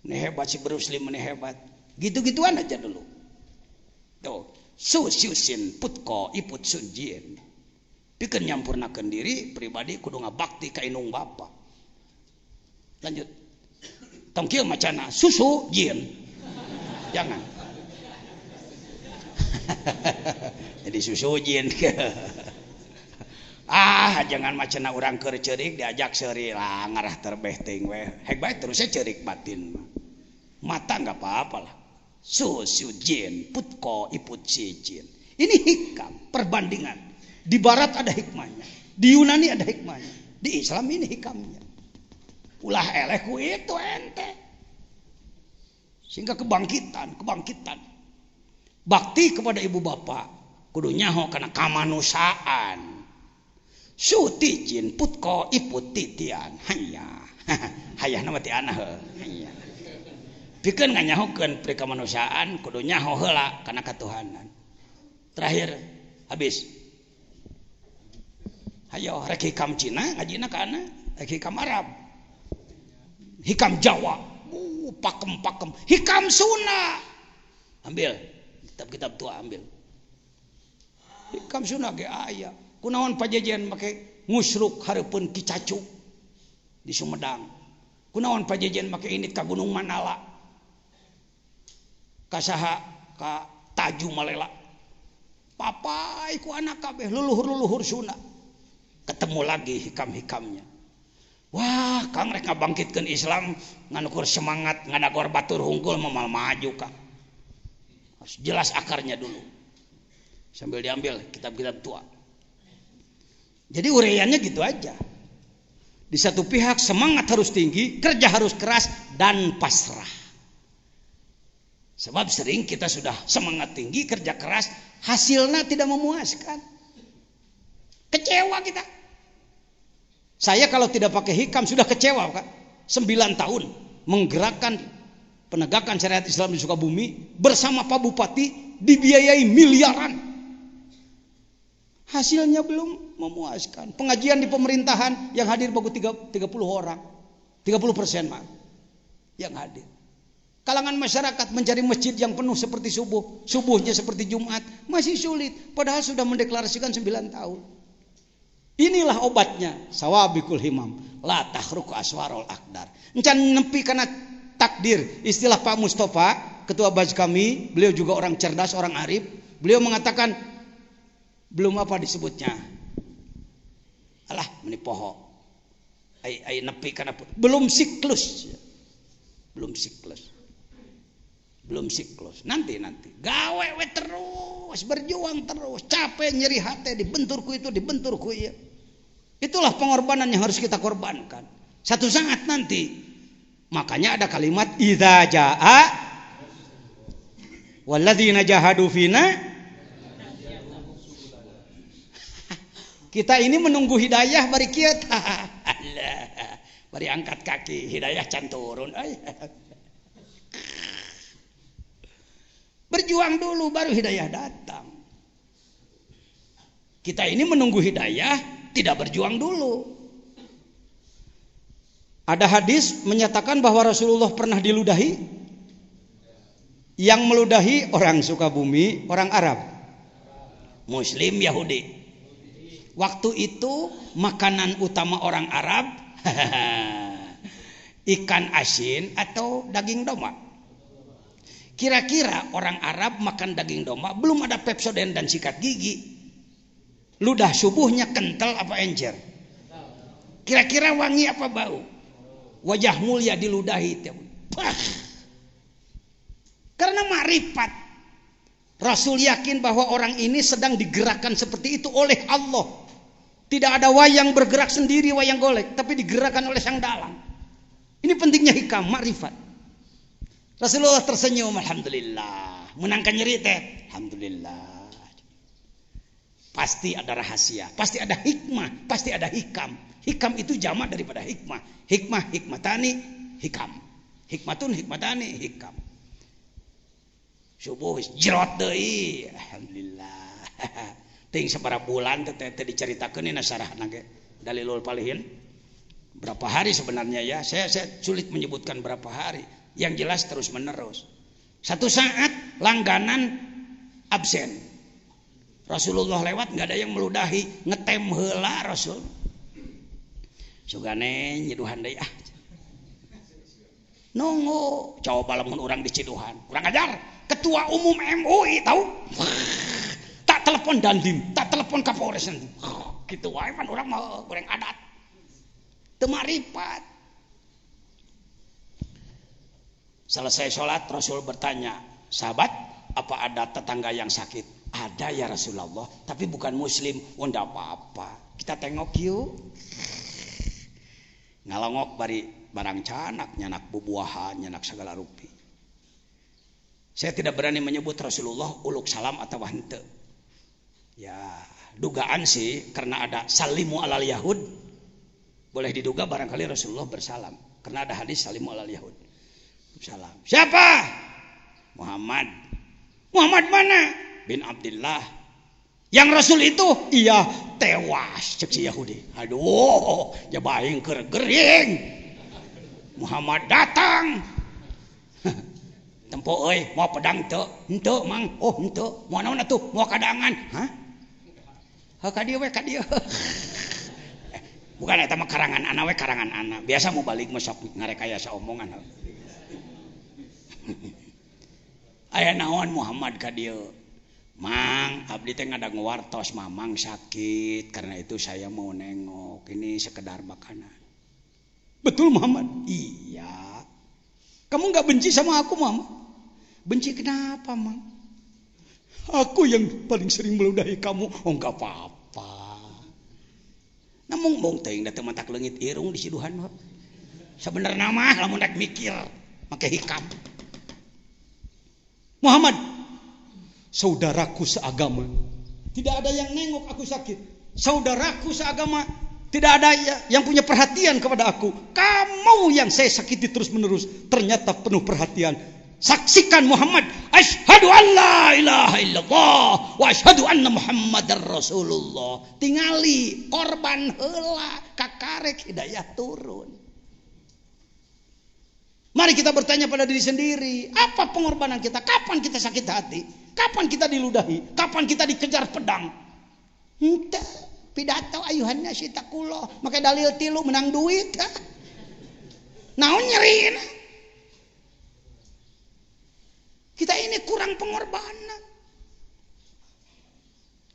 Ini hebat si Bruce Lee, ini hebat. Gitu-gituan aja dulu. Tuh, susin putko iput sunjien. Pikeun nyampurnakeun diri pribadi kudu ngabakti ka indung bapa. Lanjut. Tong kieu macana susu jin. Jangan. Jadi susu jin. Jangan macana urang keur ceurik diajak seuri lah ngarah terbeh teuing we. Hek bae terusnya ceurik batin mah. Mata enggak apa-apa lah. Susu jin putko iput si jin. Ini hikam, perbandingan. Di barat ada hikmahnya, di Yunani ada hikmahnya, di Islam ini hikamnya. Ulah eleh ku itu ente. Sehingga kebangkitan. Bakti kepada ibu bapak kudu nyaho kana kamanusaan. Suti jin putko iput titian. Hayah nama ti anah heuh. Pikeun nganyahokeun pri kamanusiaan kudu nyaho heula kana katuhanan. Terakhir habis. Hayo rek hikam Cina ngajina kana rek hikam Arab. Hikam Jawa. Pakem. Hikam Sunda. Ambil kitab-kitab tua ambil. Hikam Sunda ge aya. Kunaon pajajian make ngusruk hareupeun Ki Cacuk di Sumedang. Kunaon pajajian make init ka Gunung Manala. Kasaha ka Taju Malela. Papai ku anak kabeh luluhur Sunda. Ketemu lagi hikam-hikamnya. Wah, Kang rek ngabangkitkeun Islam nganukur semangat ngadagor batur hungkul memal maju Kang. Harus jelas akarnya dulu. Sambil diambil kitab-kitab tua. Jadi uraiannya gitu aja. Di satu pihak semangat harus tinggi, kerja harus keras dan pasrah. Sebab sering kita sudah semangat tinggi, kerja keras, hasilnya tidak memuaskan. Kecewa kita. Saya kalau tidak pakai hikam sudah kecewa Kak. 9 tahun menggerakkan penegakan syariat Islam di Sukabumi bersama Pak Bupati dibiayai miliaran. Hasilnya belum memuaskan. Pengajian di pemerintahan yang hadir bagus 30 orang. 30% mah yang hadir. Kalangan masyarakat mencari masjid yang penuh seperti subuhnya seperti Jumat masih sulit, padahal sudah mendeklarasikan 9 tahun. Inilah obatnya, sawabikul himam, la tahruku aswarul akdar. Encan nepi kana takdir. Istilah Pak Mustafa, ketua Baj kami, beliau juga orang cerdas, orang arif. Beliau mengatakan belum apa disebutnya. Alah, menipoho. Ai nepi kana belum siklus. Nanti gawe we terus, berjuang terus, capek nyeri hati, dibenturku itu, dibenturku ya. Itulah pengorbanan yang harus kita korbankan. Satu saat nanti, makanya ada kalimat idza jaa walladzina jahadu fina. Kita ini menunggu hidayah bari kieu tah. Allah, bari angkat kaki, hidayah can turun. Berjuang dulu baru hidayah datang. Kita ini menunggu hidayah, tidak berjuang dulu. Ada hadis menyatakan bahwa Rasulullah pernah diludahi. Yang meludahi orang Sukabumi, orang Arab, Muslim, Yahudi. Waktu itu makanan utama orang Arab ikan asin atau daging domba. Kira-kira orang Arab makan daging domba, belum ada Pepsodent dan sikat gigi. Ludah subuhnya kental apa encer? Kira-kira wangi apa bau? Wajah mulia diludahi. Karena makrifat. Rasul yakin bahwa orang ini sedang digerakkan seperti itu oleh Allah. Tidak ada wayang bergerak sendiri, wayang golek, tapi digerakkan oleh sang dalang. Ini pentingnya hikam, makrifat. Rasulullah tersenyum, alhamdulillah. Menangkan nyeri teh, alhamdulillah. Pasti ada rahasia, pasti ada hikmah, pasti ada hikam. Hikam itu jamak daripada hikmah. Hikmah, hikmatani, hikam. Hikmatun, hikmatani, hikam. Subuh jerot deui, alhamdulillah. Ting sabaraha bulan teh diceritakeun dina sarahna ge Dalilul Falihin. Berapa hari sebenarnya ya? Saya sulit menyebutkan berapa hari. Yang jelas terus menerus. Satu saat langganan absen. Rasulullah lewat nggak ada yang meludahi, ngetem heula Rasul. Sugane nyiduhan deui ah. Nunggu coba lamun urang diciduhan. Kurang ajar. Ketua Umum MUI tahu? Tak telepon Dandim, tak telepon Kapolres nanti. Gitu wae pan urang mah goreng adat. Teu marifat. Selesai sholat Rasul bertanya, sahabat, apa ada tetangga yang sakit? Ada ya Rasulullah, tapi bukan muslim. Oh enggak apa-apa, kita tengok yuk. Ngalongok bari barang canak, nyanak bubuahan, nyanak segala rupi. Saya tidak berani menyebut Rasulullah uluk salam atau henteu. Ya dugaan sih karena ada salimu alal yahud. Boleh diduga barangkali Rasulullah bersalam. Karena ada hadis salimu alal yahud. Salam. Siapa? Muhammad. Muhammad mana? Bin Abdullah. Yang Rasul itu? Iya, tewas cek si Yahudi. Aduh, jabaing gering. Muhammad datang. Tempo euy, mau pedang teu? Henteu, Mang. Oh, henteu. Mau naon atuh? Mau kadangan. Hah? Ha ka dieu we ka dieu. Bukan eta mah karangan ana we karangan ana. Biasa mau balik mah sok ngarekayasa omongan. Aya naon Muhammad ka dieu? Mang, abdi teh ngadang wartos mamang sakit, karena itu saya mau nengok. Ini sekedar makanan. Betul Muhammad? Iya. Kamu enggak benci sama aku, Muhammad? Benci kenapa, Mang? Aku yang paling sering meludahi kamu. Oh, enggak apa-apa. Namun mung teuing da teu mantak leungit irung di siduhan mah. Sabenerna mah lamun rek mikir make hikam. Muhammad, saudaraku seagama. Tidak ada yang nengok aku sakit. Saudaraku seagama, tidak ada yang punya perhatian kepada aku. Kamu yang saya sakiti terus menerus, ternyata penuh perhatian. Saksikan Muhammad, asyhadu an la ilaha illallah wa asyhadu anna Muhammadar Rasulullah. Tingali korban heula kakarek hidayah turun. Mari kita bertanya pada diri sendiri, apa pengorbanan kita? Kapan kita sakit hati? Kapan kita diludahi? Kapan kita dikejar pedang? Henteu, pidato ayuhan nasi takullah, make dalil tilu menang duit. Naon nyerina? Kita ini kurang pengorbanan.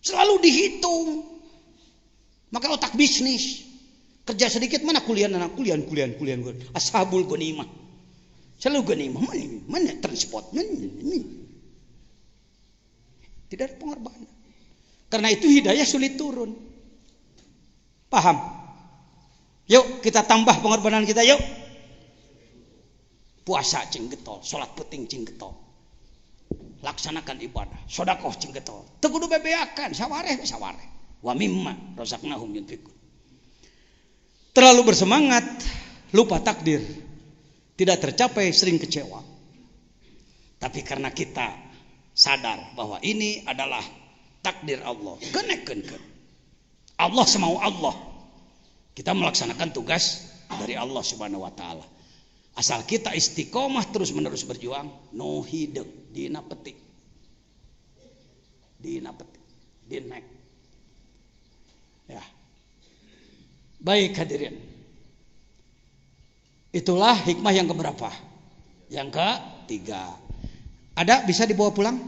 Selalu dihitung. Maka otak bisnis. Kerja sedikit mana kuliah. Ashabul ghanimah. Selalu ghanimah, mana transport, tidak ada pengorbanan. Karena itu hidayah sulit turun. Paham? Yuk kita tambah pengorbanan kita, yuk. Puasa cing getol, salat penting cing getol. Laksanakan ibadah, sedekah cing getol. Teu kudu bebeakan, sawareh. Wa mimma razaqnahum yunfiqun. Terlalu bersemangat, lupa takdir. Tidak tercapai, sering kecewa. Tapi karena kita sadar bahwa ini adalah takdir Allah. Kenekeun. Allah semau Allah. Kita melaksanakan tugas dari Allah Subhanahu wa taala. Asal kita istiqomah terus-menerus berjuang, no hideung dina peti. Dina nek. Ya. Baik hadirin. Itulah hikmah yang keberapa? Yang ketiga. Ada bisa dibawa pulang?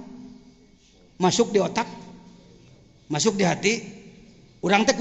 Masuk di otak? Masuk di hati? Urang teh